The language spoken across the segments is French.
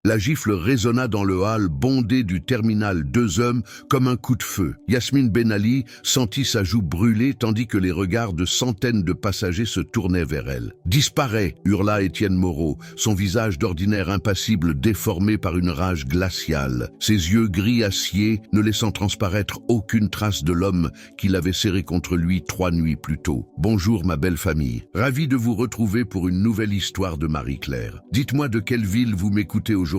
La gifle résonna dans le hall bondé du terminal 2 hommes comme un coup de feu. Yasmine Ben Ali sentit sa joue brûler tandis que les regards de centaines de passagers se tournaient vers elle. « Disparais !» hurla Étienne Moreau, son visage d'ordinaire impassible déformé par une rage glaciale, ses yeux gris acier ne laissant transparaître aucune trace de l'homme qu'il avait serré contre lui 3 nuits plus tôt. « Bonjour ma belle famille, ravi de vous retrouver pour une nouvelle histoire de Marie-Claire. Dites-moi de quelle ville vous m'écoutez aujourd'hui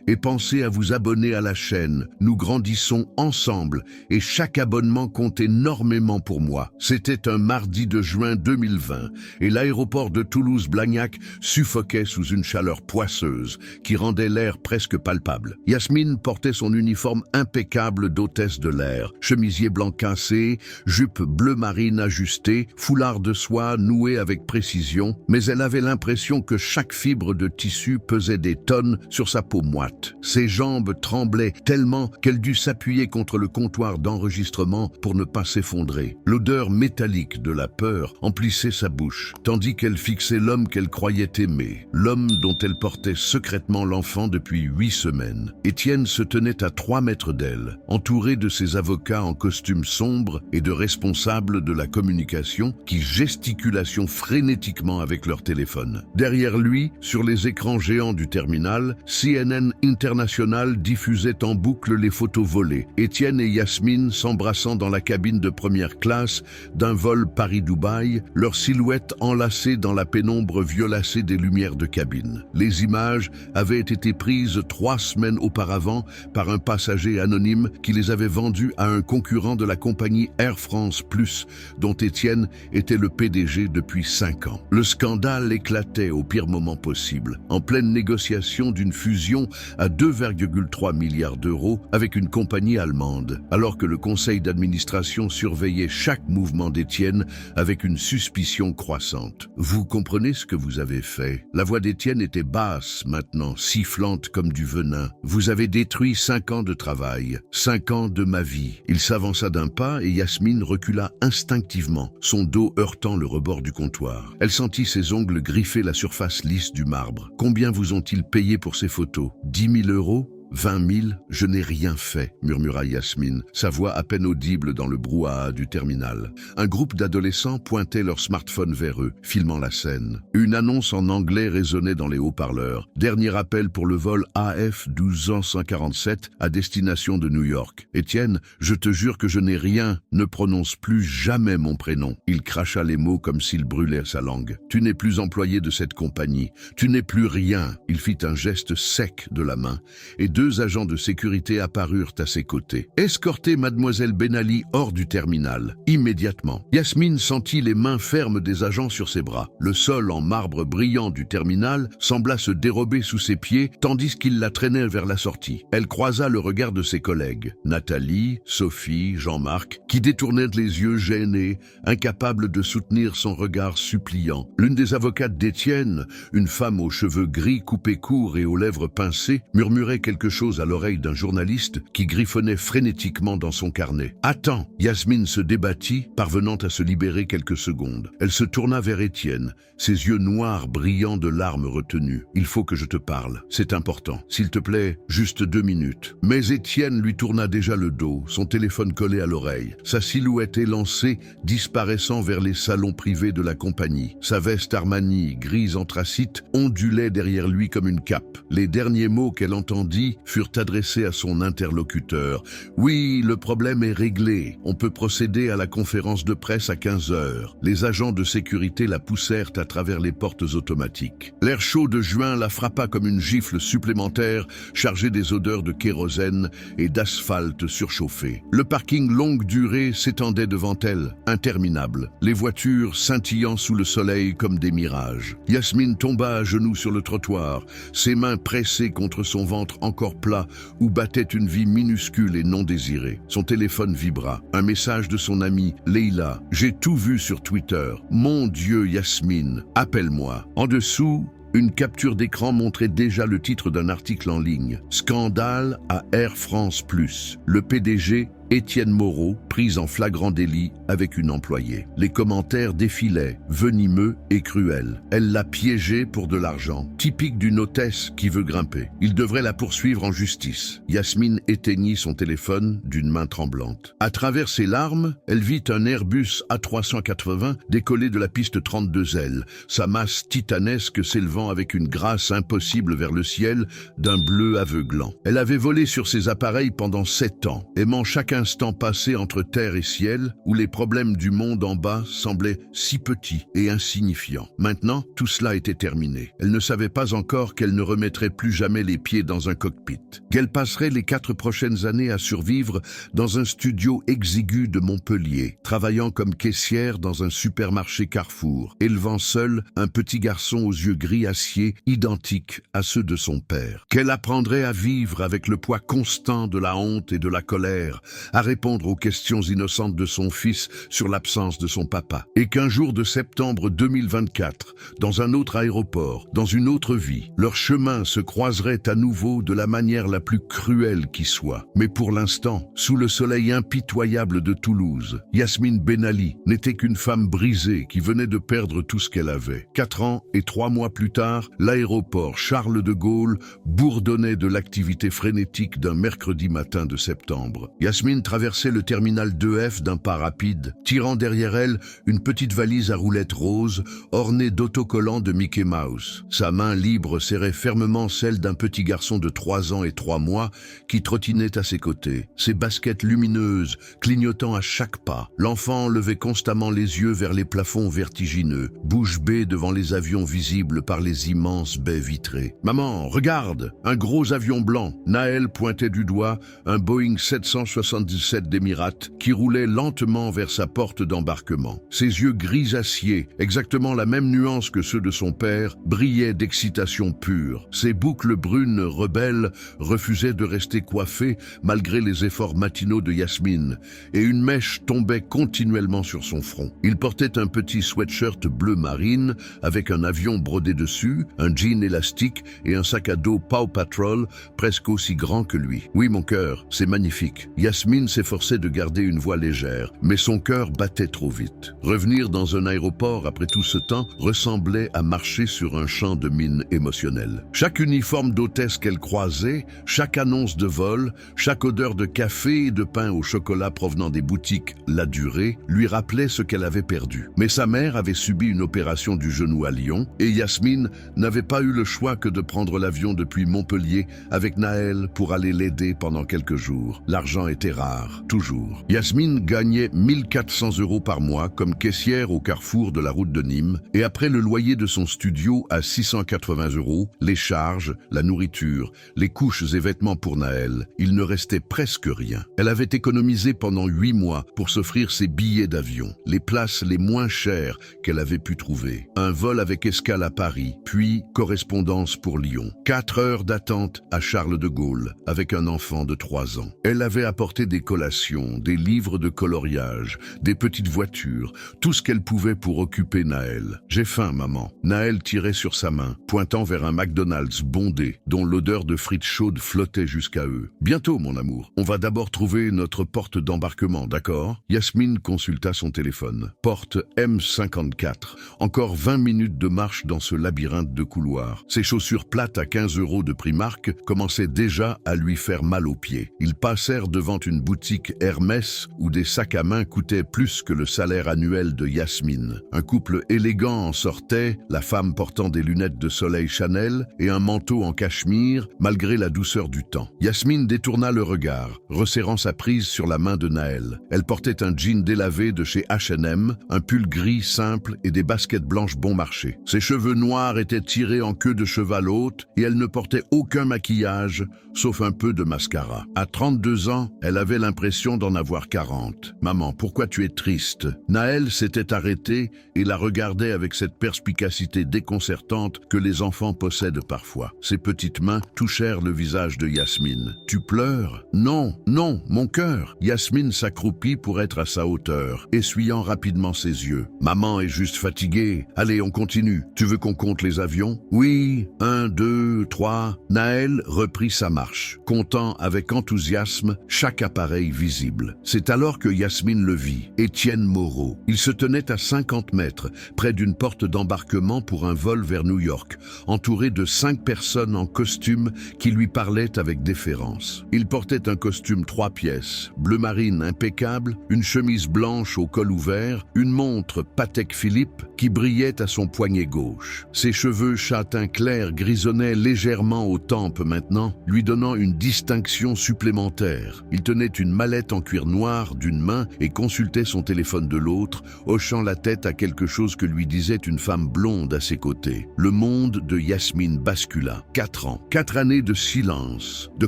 et pensez à vous abonner à la chaîne. Nous grandissons ensemble et chaque abonnement compte énormément pour moi. » C'était un mardi de juin 2020 et l'aéroport de Toulouse-Blagnac suffoquait sous une chaleur poisseuse qui rendait l'air presque palpable. Yasmine portait son uniforme impeccable d'hôtesse de l'air, chemisier blanc cassé, jupe bleu marine ajustée, foulard de soie noué avec précision, mais elle avait l'impression que chaque fibre de tissu pesait des tonnes sur sa peau moite. Ses jambes tremblaient tellement qu'elle dut s'appuyer contre le comptoir d'enregistrement pour ne pas s'effondrer. L'odeur métallique de la peur emplissait sa bouche, tandis qu'elle fixait l'homme qu'elle croyait aimer, l'homme dont elle portait secrètement l'enfant depuis 8 semaines. Étienne se tenait à 3 mètres d'elle, entouré de ses avocats en costume sombre et de responsables de la communication qui gesticulaient frénétiquement avec leur téléphone. Derrière lui, sur les écrans géants du terminal, CNN International diffusait en boucle les photos volées. Étienne et Yasmine s'embrassant dans la cabine de première classe d'un vol Paris-Dubaï, leurs silhouettes enlacées dans la pénombre violacée des lumières de cabine. Les images avaient été prises 3 semaines auparavant par un passager anonyme qui les avait vendues à un concurrent de la compagnie Air France Plus, dont Étienne était le PDG depuis 5 ans. Le scandale éclatait au pire moment possible, en pleine négociation d'une fusion à 2,3 milliards d'euros avec une compagnie allemande, alors que le conseil d'administration surveillait chaque mouvement d'Étienne avec une suspicion croissante. « Vous comprenez ce que vous avez fait ?» La voix d'Étienne était basse maintenant, sifflante comme du venin. « Vous avez détruit 5 ans de travail, 5 ans de ma vie. » Il s'avança d'un pas et Yasmine recula instinctivement, son dos heurtant le rebord du comptoir. Elle sentit ses ongles griffer la surface lisse du marbre. « Combien vous ont-ils payé pour ces photos ? 10 000 euros ? 20 000, je n'ai rien fait, murmura Yasmine, sa voix à peine audible dans le brouhaha du terminal. Un groupe d'adolescents pointait leur smartphone vers eux, filmant la scène. Une annonce en anglais résonnait dans les haut-parleurs. Dernier appel pour le vol AF 1247 à destination de New York. Étienne, je te jure que je n'ai rien, ne prononce plus jamais mon prénom. Il cracha les mots comme s'il brûlait sa langue. Tu n'es plus employé de cette compagnie. Tu n'es plus rien. Il fit un geste sec de la main et 2 agents de sécurité apparurent à ses côtés. Escortez mademoiselle Ben Ali hors du terminal, immédiatement. Yasmine sentit les mains fermes des agents sur ses bras. Le sol en marbre brillant du terminal sembla se dérober sous ses pieds tandis qu'il la traînait vers la sortie. Elle croisa le regard de ses collègues, Nathalie, Sophie, Jean-Marc, qui détournaient les yeux gênés, incapables de soutenir son regard suppliant. L'une des avocates d'Étienne, une femme aux cheveux gris coupés courts et aux lèvres pincées, murmurait quelque chose à l'oreille d'un journaliste qui griffonnait frénétiquement dans son carnet. « Attends !» Yasmine se débattit, parvenant à se libérer quelques secondes. Elle se tourna vers Étienne, ses yeux noirs brillant de larmes retenues. « Il faut que je te parle, c'est important. S'il te plaît, juste 2 minutes. » Mais Étienne lui tourna déjà le dos, son téléphone collé à l'oreille, sa silhouette élancée disparaissant vers les salons privés de la compagnie. Sa veste Armani, grise anthracite, ondulait derrière lui comme une cape. Les derniers mots qu'elle entendit furent adressés à son interlocuteur. « Oui, le problème est réglé. On peut procéder à la conférence de presse à 15 heures. » Les agents de sécurité la poussèrent à travers les portes automatiques. L'air chaud de juin la frappa comme une gifle supplémentaire chargée des odeurs de kérosène et d'asphalte surchauffé. Le parking longue durée s'étendait devant elle, interminable, les voitures scintillant sous le soleil comme des mirages. Yasmine tomba à genoux sur le trottoir, ses mains pressées contre son ventre encore plat où battait une vie minuscule et non désirée. Son téléphone vibra. Un message de son amie, Leila. « J'ai tout vu sur Twitter. Mon Dieu, Yasmine, appelle-moi. » En dessous, une capture d'écran montrait déjà le titre d'un article en ligne. « Scandale à Air France Plus. Le PDG Étienne Moreau, prise en flagrant délit avec une employée. Les commentaires défilaient, venimeux et cruels. Elle l'a piégé pour de l'argent, typique d'une hôtesse qui veut grimper. Il devrait la poursuivre en justice. Yasmine éteignit son téléphone d'une main tremblante. À travers ses larmes, elle vit un Airbus A380 décoller de la piste 32L, sa masse titanesque s'élevant avec une grâce impossible vers le ciel d'un bleu aveuglant. Elle avait volé sur ces appareils pendant 7 ans, aimant chaque instant passé entre terre et ciel, où les problèmes du monde en bas semblaient si petits et insignifiants. Maintenant, tout cela était terminé. Elle ne savait pas encore qu'elle ne remettrait plus jamais les pieds dans un cockpit, qu'elle passerait les 4 prochaines années à survivre dans un studio exigu de Montpellier, travaillant comme caissière dans un supermarché Carrefour, élevant seule un petit garçon aux yeux gris acier identiques à ceux de son père. Qu'elle apprendrait à vivre avec le poids constant de la honte et de la colère, à répondre aux questions innocentes de son fils sur l'absence de son papa. Et qu'un jour de septembre 2024, dans un autre aéroport, dans une autre vie, leurs chemins se croiseraient à nouveau de la manière la plus cruelle qui soit. Mais pour l'instant, sous le soleil impitoyable de Toulouse, Yasmine Benali n'était qu'une femme brisée qui venait de perdre tout ce qu'elle avait. 4 ans et 3 mois plus tard, l'aéroport Charles de Gaulle bourdonnait de l'activité frénétique d'un mercredi matin de septembre. Yasmine traversait le terminal 2F d'un pas rapide, tirant derrière elle une petite valise à roulettes roses ornée d'autocollants de Mickey Mouse. Sa main libre serrait fermement celle d'un petit garçon de 3 ans et 3 mois qui trottinait à ses côtés, ses baskets lumineuses clignotant à chaque pas. L'enfant levait constamment les yeux vers les plafonds vertigineux, bouche bée devant les avions visibles par les immenses baies vitrées. « Maman, regarde !» Un gros avion blanc. Naël pointait du doigt un Boeing 777 d'Emirates qui roulait lentement vers sa porte d'embarquement. Ses yeux gris acier, exactement la même nuance que ceux de son père, brillaient d'excitation pure. Ses boucles brunes rebelles refusaient de rester coiffées malgré les efforts matinaux de Yasmine, et une mèche tombait continuellement sur son front. Il portait un petit sweatshirt bleu marine avec un avion brodé dessus, un jean élastique et un sac à dos Paw Patrol presque aussi grand que lui. « Oui, mon cœur, c'est magnifique. » Yasmine s'efforçait de garder une voix légère, mais son cœur battait trop vite. Revenir dans un aéroport après tout ce temps ressemblait à marcher sur un champ de mines émotionnelles. Chaque uniforme d'hôtesse qu'elle croisait, chaque annonce de vol, chaque odeur de café et de pain au chocolat provenant des boutiques La Durée lui rappelait ce qu'elle avait perdu. Mais sa mère avait subi une opération du genou à Lyon et Yasmine n'avait pas eu le choix que de prendre l'avion depuis Montpellier avec Naël pour aller l'aider pendant quelques jours. L'argent était rare, toujours. Yasmine gagnait 1400 € par mois comme caissière au carrefour de la route de Nîmes et après le loyer de son studio à 680 €, les charges, la nourriture, les couches et vêtements pour Naël, il ne restait presque rien. Elle avait économisé pendant 8 mois pour s'offrir ses billets d'avion, les places les moins chères qu'elle avait pu trouver. Un vol avec escale à Paris, puis correspondance pour Lyon. 4 heures d'attente à Charles de Gaulle avec un enfant de 3 ans. Elle avait apporté des collations, des livres de coloriage, des petites voitures, tout ce qu'elle pouvait pour occuper Naël. « J'ai faim, maman. » Naël tirait sur sa main, pointant vers un McDonald's bondé, dont l'odeur de frites chaudes flottait jusqu'à eux. « Bientôt, mon amour. On va d'abord trouver notre porte d'embarquement, d'accord ?» Yasmine consulta son téléphone. Porte M54. Encore 20 minutes de marche dans ce labyrinthe de couloirs. Ses chaussures plates à 15 € de Primark commençaient déjà à lui faire mal aux pieds. Ils passèrent devant une boutique Hermès où des sacs à main coûtaient plus que le salaire annuel de Yasmine. Un couple élégant en sortait, la femme portant des lunettes de soleil Chanel et un manteau en cachemire, malgré la douceur du temps. Yasmine détourna le regard, resserrant sa prise sur la main de Naël. Elle portait un jean délavé de chez H&M, un pull gris simple et des baskets blanches bon marché. Ses cheveux noirs étaient tirés en queue de cheval haute et elle ne portait aucun maquillage, sauf un peu de mascara. À 32 ans, elle avait l'impression d'en avoir 40. « Maman, pourquoi tu es triste ?» Naël s'était arrêté et la regardait avec cette perspicacité déconcertante que les enfants possèdent parfois. Ses petites mains touchèrent le visage de Yasmine. « Tu pleures ?»« Non, non, mon cœur !» Yasmine s'accroupit pour être à sa hauteur, essuyant rapidement ses yeux. « Maman est juste fatiguée. Allez, on continue. Tu veux qu'on compte les avions ?»« Oui, 1, 2, 3. » Naël reprit sa marche, comptant avec enthousiasme chaque appareil appareil visible. C'est alors que Yasmine le vit, Étienne Moreau. Il se tenait à 50 mètres, près d'une porte d'embarquement pour un vol vers New York, entouré de 5 personnes en costume qui lui parlaient avec déférence. Il portait un costume 3 pièces, bleu marine impeccable, une chemise blanche au col ouvert, une montre Patek Philippe qui brillait à son poignet gauche. Ses cheveux châtain clair grisonnaient légèrement aux tempes maintenant, lui donnant une distinction supplémentaire. Il tenait une mallette en cuir noir d'une main et consultait son téléphone de l'autre, hochant la tête à quelque chose que lui disait une femme blonde à ses côtés. Le monde de Yasmine bascula. 4 ans. 4 années de silence, de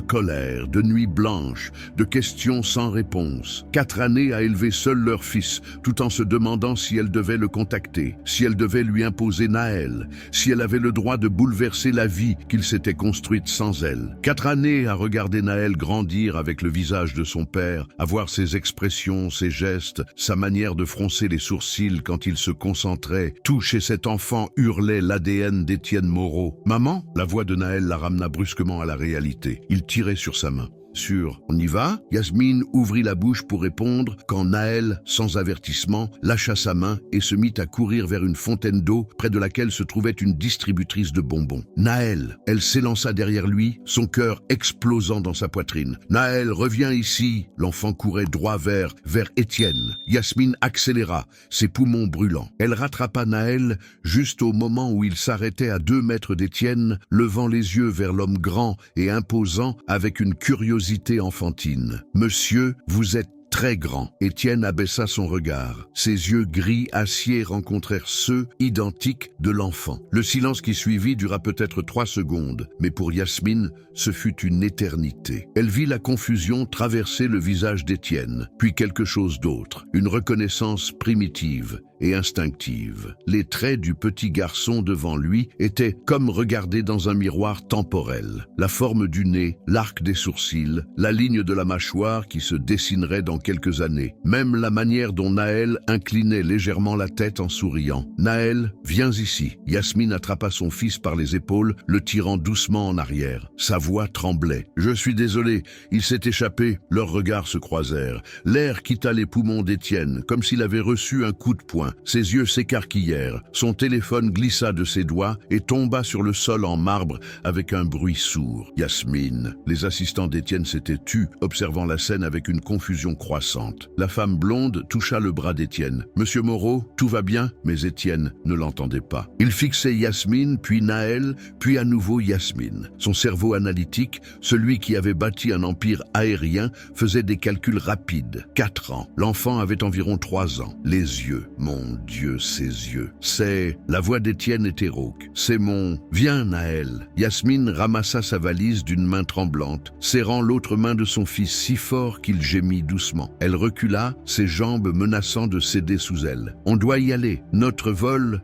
colère, de nuits blanches, de questions sans réponse. 4 années à élever seul leur fils, tout en se demandant si elle devait le contacter, si elle devait lui imposer Naël, si elle avait le droit de bouleverser la vie qu'il s'était construite sans elle. 4 années à regarder Naël grandir avec le visage de son père, à voir ses expressions, ses gestes, sa manière de froncer les sourcils quand il se concentrait. Tout chez cet enfant hurlait l'ADN d'Étienne Moreau. « Maman ?» La voix de Naël la ramena brusquement à la réalité. Il tirait sur sa main. Sûr, on y va? Yasmine ouvrit la bouche pour répondre quand Naël, sans avertissement, lâcha sa main et se mit à courir vers une fontaine d'eau près de laquelle se trouvait une distributrice de bonbons. Naël, elle s'élança derrière lui, son cœur explosant dans sa poitrine. Naël, reviens ici! L'enfant courait droit vers Étienne. Yasmine accéléra, ses poumons brûlants. Elle rattrapa Naël juste au moment où il s'arrêtait à 2 mètres d'Étienne, levant les yeux vers l'homme grand et imposant avec une curiosité enfantine. « Monsieur, vous êtes très grand. » Étienne abaissa son regard. Ses yeux gris acier rencontrèrent ceux, identiques, de l'enfant. Le silence qui suivit dura peut-être 3 secondes, mais pour Yasmine, ce fut une éternité. Elle vit la confusion traverser le visage d'Étienne, puis quelque chose d'autre, une reconnaissance primitive et instinctive. Les traits du petit garçon devant lui étaient comme regardés dans un miroir temporel. La forme du nez, l'arc des sourcils, la ligne de la mâchoire qui se dessinerait dans quelques années. Même la manière dont Naël inclinait légèrement la tête en souriant. « Naël, viens ici. » Yasmine attrapa son fils par les épaules, le tirant doucement en arrière. Sa voix tremblait. « Je suis désolé, il s'est échappé. » Leurs regards se croisèrent. L'air quitta les poumons d'Étienne, comme s'il avait reçu un coup de poing. Ses yeux s'écarquillèrent. Son téléphone glissa de ses doigts et tomba sur le sol en marbre avec un bruit sourd. Yasmine. Les assistants d'Étienne s'étaient tus, observant la scène avec une confusion croissante. La femme blonde toucha le bras d'Étienne. « Monsieur Moreau, tout va bien ?» Mais Étienne ne l'entendait pas. Il fixait Yasmine, puis Naël, puis à nouveau Yasmine. Son cerveau analytique, celui qui avait bâti un empire aérien, faisait des calculs rapides. 4 ans. L'enfant avait environ 3 ans. Les yeux. Mon Dieu, ses yeux. C'est... La voix d'Étienne était rauque. C'est mon... Viens, Naël. Yasmine ramassa sa valise d'une main tremblante, serrant l'autre main de son fils si fort qu'il gémit doucement. Elle recula, ses jambes menaçant de céder sous elle. On doit y aller. Notre vol...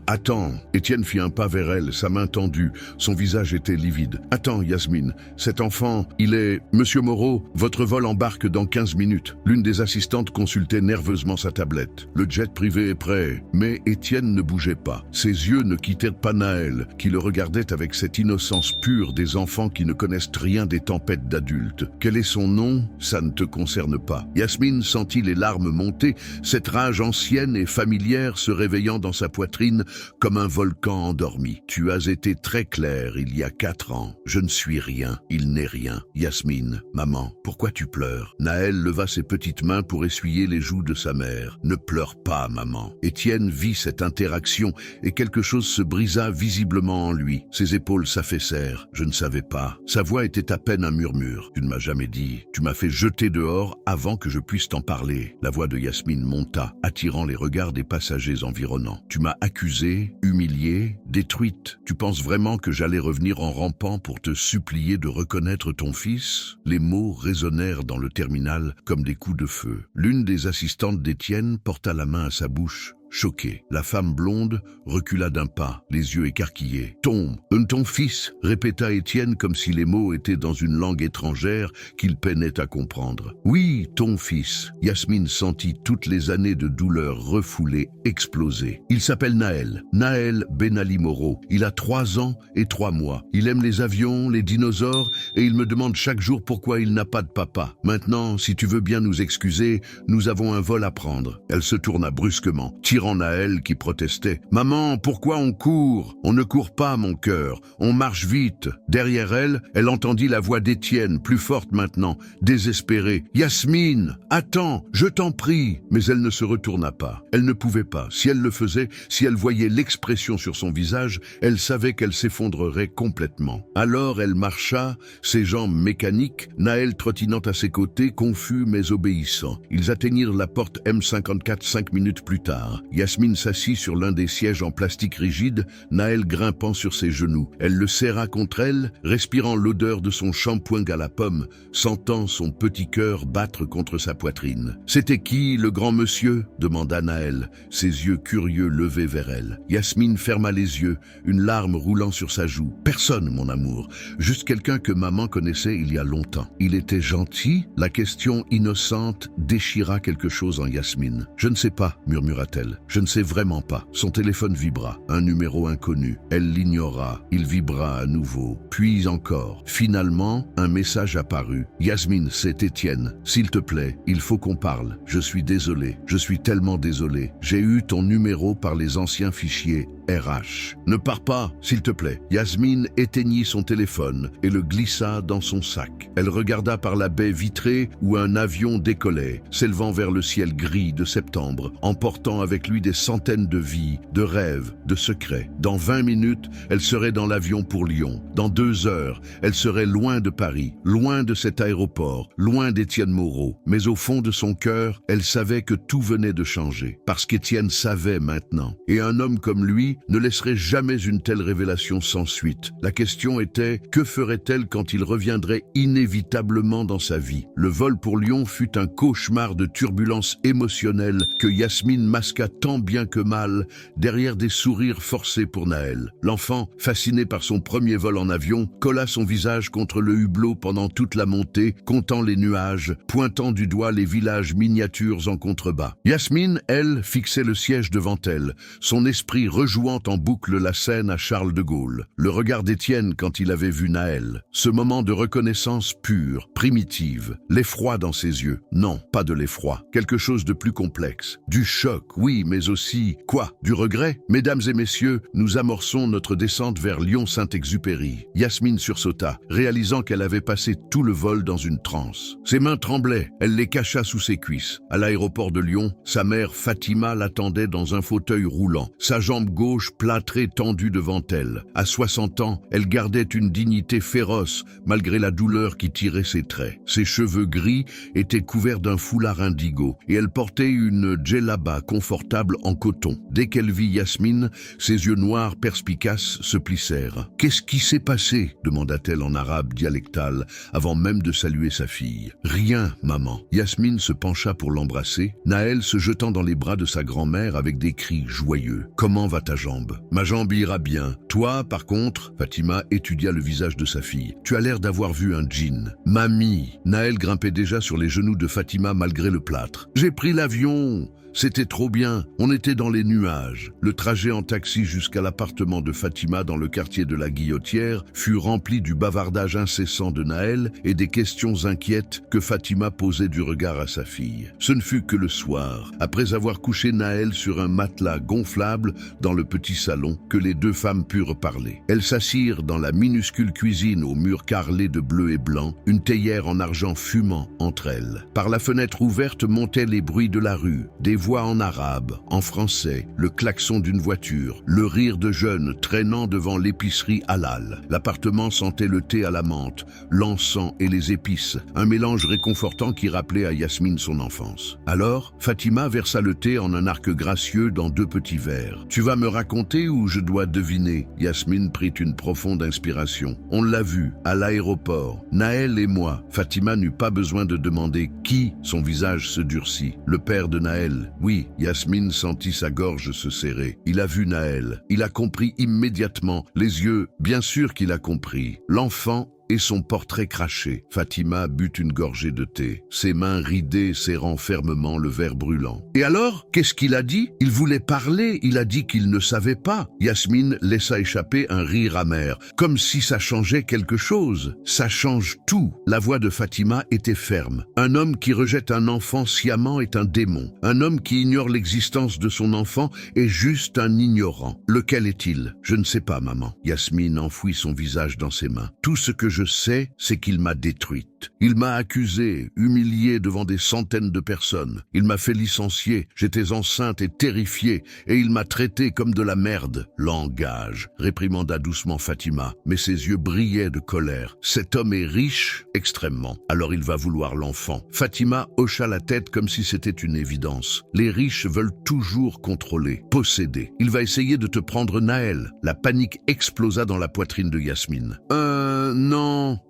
Attends. Étienne fit un pas vers elle, sa main tendue. Son visage était livide. Attends, Yasmine. Cet enfant, il est... Monsieur Moreau, votre vol embarque dans 15 minutes. L'une des assistantes consultait nerveusement sa tablette. Le jet privé est prêt. Mais Étienne ne bougeait pas. Ses yeux ne quittèrent pas Naël, qui le regardait avec cette innocence pure des enfants qui ne connaissent rien des tempêtes d'adultes. Quel est son nom? Ça ne te concerne pas. Yasmine sentit les larmes monter, cette rage ancienne et familière se réveillant dans sa poitrine comme un volcan endormi. Tu as été très clair il y a 4 ans. Je ne suis rien. Il n'est rien. Yasmine, maman, pourquoi tu pleures? Naël leva ses petites mains pour essuyer les joues de sa mère. Ne pleure pas, maman. Étienne vit cette interaction et quelque chose se brisa visiblement en lui. Ses épaules s'affaissèrent. Je ne savais pas. Sa voix était à peine un murmure. Tu ne m'as jamais dit. Tu m'as fait jeter dehors avant que je puisse t'en parler. La voix de Yasmine monta, attirant les regards des passagers environnants. Tu m'as accusée, humiliée, détruite. Tu penses vraiment que j'allais revenir en rampant pour te supplier de reconnaître ton fils? Les mots résonnèrent dans le terminal comme des coups de feu. L'une des assistantes d'Étienne porta la main à sa bouche. choqué. La femme blonde recula d'un pas, les yeux écarquillés. Ton fils, répéta Étienne comme si les mots étaient dans une langue étrangère qu'il peinait à comprendre. Oui, ton fils. Yasmine sentit toutes les années de douleur refoulées exploser. Il s'appelle Naël Benali Moreau. Il a 3 ans et 3 mois. Il aime les avions, les dinosaures, et il me demande chaque jour pourquoi il n'a pas de papa. Maintenant, si tu veux bien nous excuser, nous avons un vol à prendre. Elle se tourna brusquement, tirant Naël qui protestait. Maman, pourquoi on court? On ne court pas, mon cœur. On marche vite. Derrière elle, elle entendit la voix d'Étienne, plus forte maintenant, désespérée. Yasmine, attends, je t'en prie. Mais elle ne se retourna pas. Elle ne pouvait pas. Si elle le faisait, si elle voyait l'expression sur son visage, elle savait qu'elle s'effondrerait complètement. Alors elle marcha, ses jambes mécaniques, Naël trottinant à ses côtés, confus mais obéissant. Ils atteignirent la porte M54 5 minutes plus tard. Yasmine s'assit sur l'un des sièges en plastique rigide, Naël grimpant sur ses genoux. Elle le serra contre elle, respirant l'odeur de son shampoing à la pomme, sentant son petit cœur battre contre sa poitrine. « C'était qui, le grand monsieur ?» demanda Naël, ses yeux curieux levés vers elle. Yasmine ferma les yeux, une larme roulant sur sa joue. « Personne, mon amour, juste quelqu'un que maman connaissait il y a longtemps. Il était gentil ?» La question innocente déchira quelque chose en Yasmine. « Je ne sais pas, » murmura-t-elle. « Je ne sais vraiment pas. » Son téléphone vibra, un numéro inconnu. Elle l'ignora. Il vibra à nouveau, puis encore. Finalement, un message apparut. « Yasmine, c'est Étienne. S'il te plaît, il faut qu'on parle. Je suis désolé. Je suis tellement désolé. J'ai eu ton numéro par les anciens fichiers RH. Ne pars pas, s'il te plaît. » Yasmine éteignit son téléphone et le glissa dans son sac. Elle regarda par la baie vitrée où un avion décollait, s'élevant vers le ciel gris de septembre, emportant avec lui des centaines de vies, de rêves, de secrets. Dans 20 minutes, elle serait dans l'avion pour Lyon. Dans 2 heures, elle serait loin de Paris, loin de cet aéroport, loin d'Étienne Moreau. Mais au fond de son cœur, elle savait que tout venait de changer, parce qu'Étienne savait maintenant. Et un homme comme lui ne laisserait jamais une telle révélation sans suite. La question était, que ferait-elle quand il reviendrait inévitablement dans sa vie? Le vol pour Lyon fut un cauchemar de turbulences émotionnelles que Yasmine masqua tant bien que mal derrière des sourires forcés pour Naël. L'enfant, fasciné par son premier vol en avion, colla son visage contre le hublot pendant toute la montée, comptant les nuages, pointant du doigt les villages miniatures en contrebas. Yasmine, elle, fixait le siège devant elle, son esprit rejouant en boucle la scène à Charles de Gaulle. Le regard d'Étienne quand il avait vu Naël. Ce moment de reconnaissance pure, primitive. L'effroi dans ses yeux. Non, pas de l'effroi. Quelque chose de plus complexe. Du choc, oui, mais aussi... Quoi? Du regret? Mesdames et messieurs, nous amorçons notre descente vers Lyon-Saint-Exupéry. Yasmine sursauta, réalisant qu'elle avait passé tout le vol dans une transe. Ses mains tremblaient, elle les cacha sous ses cuisses. À l'aéroport de Lyon, sa mère Fatima l'attendait dans un fauteuil roulant, sa jambe gauche plâtrée tendue devant elle. À 60 ans, elle gardait une dignité féroce, malgré la douleur qui tirait ses traits. Ses cheveux gris étaient couverts d'un foulard indigo, et elle portait une djellaba confortable en coton. Dès qu'elle vit Yasmine, ses yeux noirs perspicaces se plissèrent. « Qu'est-ce qui s'est passé ?» demanda-t-elle en arabe dialectal, avant même de saluer sa fille. « Rien, maman. » Yasmine se pencha pour l'embrasser, Naël se jetant dans les bras de sa grand-mère avec des cris joyeux. « Comment va ta jambe ?»« Ma jambe ira bien. Toi, par contre ?» Fatima étudia le visage de sa fille. « Tu as l'air d'avoir vu un djinn. »« Mamie !» Naël grimpait déjà sur les genoux de Fatima malgré le plâtre. « J'ai pris l'avion !» C'était trop bien, on était dans les nuages. Le trajet en taxi jusqu'à l'appartement de Fatima dans le quartier de la Guillotière fut rempli du bavardage incessant de Naël et des questions inquiètes que Fatima posait du regard à sa fille. Ce ne fut que le soir, après avoir couché Naël sur un matelas gonflable dans le petit salon, que les deux femmes purent parler. Elles s'assirent dans la minuscule cuisine aux murs carrelés de bleu et blanc, une théière en argent fumant entre elles. Par la fenêtre ouverte montaient les bruits de la rue, des voix en arabe, en français, le klaxon d'une voiture, le rire de jeunes traînant devant l'épicerie halal. L'appartement sentait le thé à la menthe, l'encens et les épices, un mélange réconfortant qui rappelait à Yasmine son enfance. Alors, Fatima versa le thé en un arc gracieux dans 2 petits verres. « Tu vas me raconter ou je dois deviner ?» Yasmine prit une profonde inspiration. « On l'a vu, à l'aéroport, Naël et moi. » Fatima n'eut pas besoin de demander qui, son visage se durcit. Le père de Naël. Oui, Yasmine sentit sa gorge se serrer. Il a vu Naël. Il a compris immédiatement, les yeux, bien sûr qu'il a compris. L'enfant et son portrait craché. Fatima but une gorgée de thé, ses mains ridées serrant fermement le verre brûlant. Et alors, qu'est-ce qu'il a dit? Il voulait parler, il a dit qu'il ne savait pas. Yasmine laissa échapper un rire amer, comme si ça changeait quelque chose. Ça change tout. La voix de Fatima était ferme. Un homme qui rejette un enfant sciemment est un démon. Un homme qui ignore l'existence de son enfant est juste un ignorant. Lequel est-il? Je ne sais pas, maman. Yasmine enfouit son visage dans ses mains. Tout ce que je sais, c'est qu'il m'a détruite. Il m'a accusée, humiliée devant des centaines de personnes. Il m'a fait licencier, j'étais enceinte et terrifiée, et il m'a traitée comme de la merde. Langage, réprimanda doucement Fatima, mais ses yeux brillaient de colère. Cet homme est riche, extrêmement, alors il va vouloir l'enfant. Fatima hocha la tête comme si c'était une évidence. Les riches veulent toujours contrôler, posséder. Il va essayer de te prendre Naël. La panique explosa dans la poitrine de Yasmine.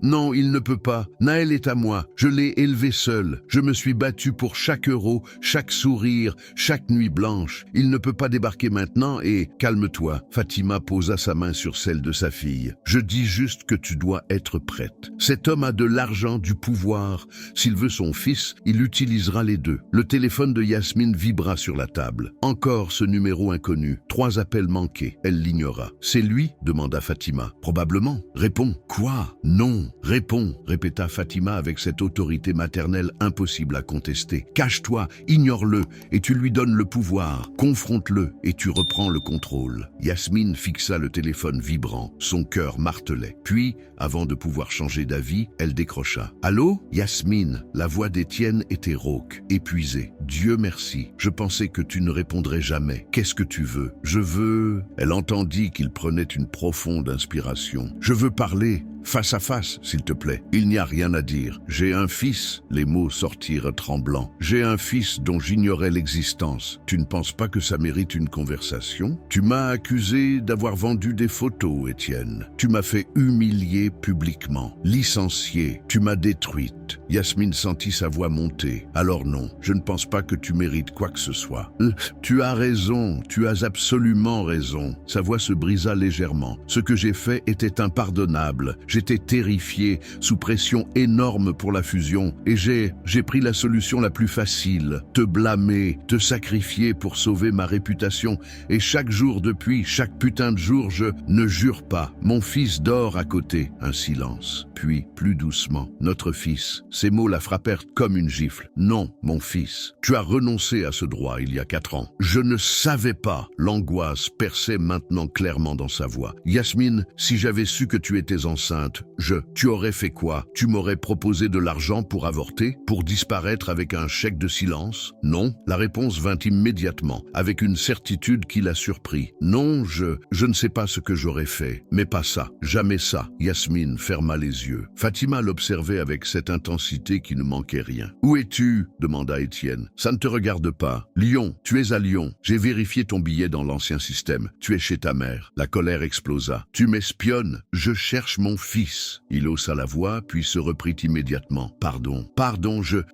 Non, il ne peut pas. Naël est à moi. Je l'ai élevé seul. Je me suis battu pour chaque euro, chaque sourire, chaque nuit blanche. Il ne peut pas débarquer maintenant et... Calme-toi. Fatima posa sa main sur celle de sa fille. Je dis juste que tu dois être prête. Cet homme a de l'argent, du pouvoir. S'il veut son fils, il utilisera les deux. Le téléphone de Yasmine vibra sur la table. Encore ce numéro inconnu. 3 appels manqués. Elle l'ignora. C'est lui? Demanda Fatima. Probablement. Réponds. Quoi? Non. Réponds, répéta Fatima avec cette autorité maternelle impossible à contester. Cache-toi, ignore-le, et tu lui donnes le pouvoir. Confronte-le, et tu reprends le contrôle. Yasmine fixa le téléphone vibrant. Son cœur martelait. Puis, avant de pouvoir changer d'avis, elle décrocha. Allô? Yasmine, la voix d'Étienne était rauque, épuisée. Dieu merci, je pensais que tu ne répondrais jamais. Qu'est-ce que tu veux? Je veux... Elle entendit qu'il prenait une profonde inspiration. Je veux parler. Face à face, s'il te plaît. Il n'y a rien à dire. J'ai un fils. Les mots sortirent tremblants. J'ai un fils dont j'ignorais l'existence. Tu ne penses pas que ça mérite une conversation? Tu m'as accusé d'avoir vendu des photos, Étienne. Tu m'as fait humilier publiquement. Licencié. Tu m'as détruite. Yasmine sentit sa voix monter. Alors non, je ne pense pas que tu mérites quoi que ce soit. Tu as raison. Tu as absolument raison. Sa voix se brisa légèrement. Ce que j'ai fait était impardonnable. J'étais terrifié, sous pression énorme pour la fusion, et j'ai pris la solution la plus facile, te blâmer, te sacrifier pour sauver ma réputation, et chaque jour depuis, chaque putain de jour, je ne jure pas. Mon fils dort à côté. Un silence. Puis, plus doucement, notre fils. Ces mots la frappèrent comme une gifle. Non, mon fils, tu as renoncé à ce droit il y a 4 ans. Je ne savais pas. L'angoisse perçait maintenant clairement dans sa voix. Yasmine, si j'avais su que tu étais enceinte, tu aurais fait quoi? Tu m'aurais proposé de l'argent pour avorter? Pour disparaître avec un chèque de silence? Non, la réponse vint immédiatement, avec une certitude qui l'a surpris. Non, je ne sais pas ce que j'aurais fait, mais pas ça, jamais ça. Yasmine ferma les yeux. Fatima l'observait avec cette intensité qui ne manquait rien. Où es-tu? Demanda Étienne. Ça ne te regarde pas. Lyon, tu es à Lyon. J'ai vérifié ton billet dans l'ancien système. Tu es chez ta mère. La colère explosa. Tu m'espionnes? Je cherche mon fils. Il haussa la voix, puis se reprit immédiatement. Pardon,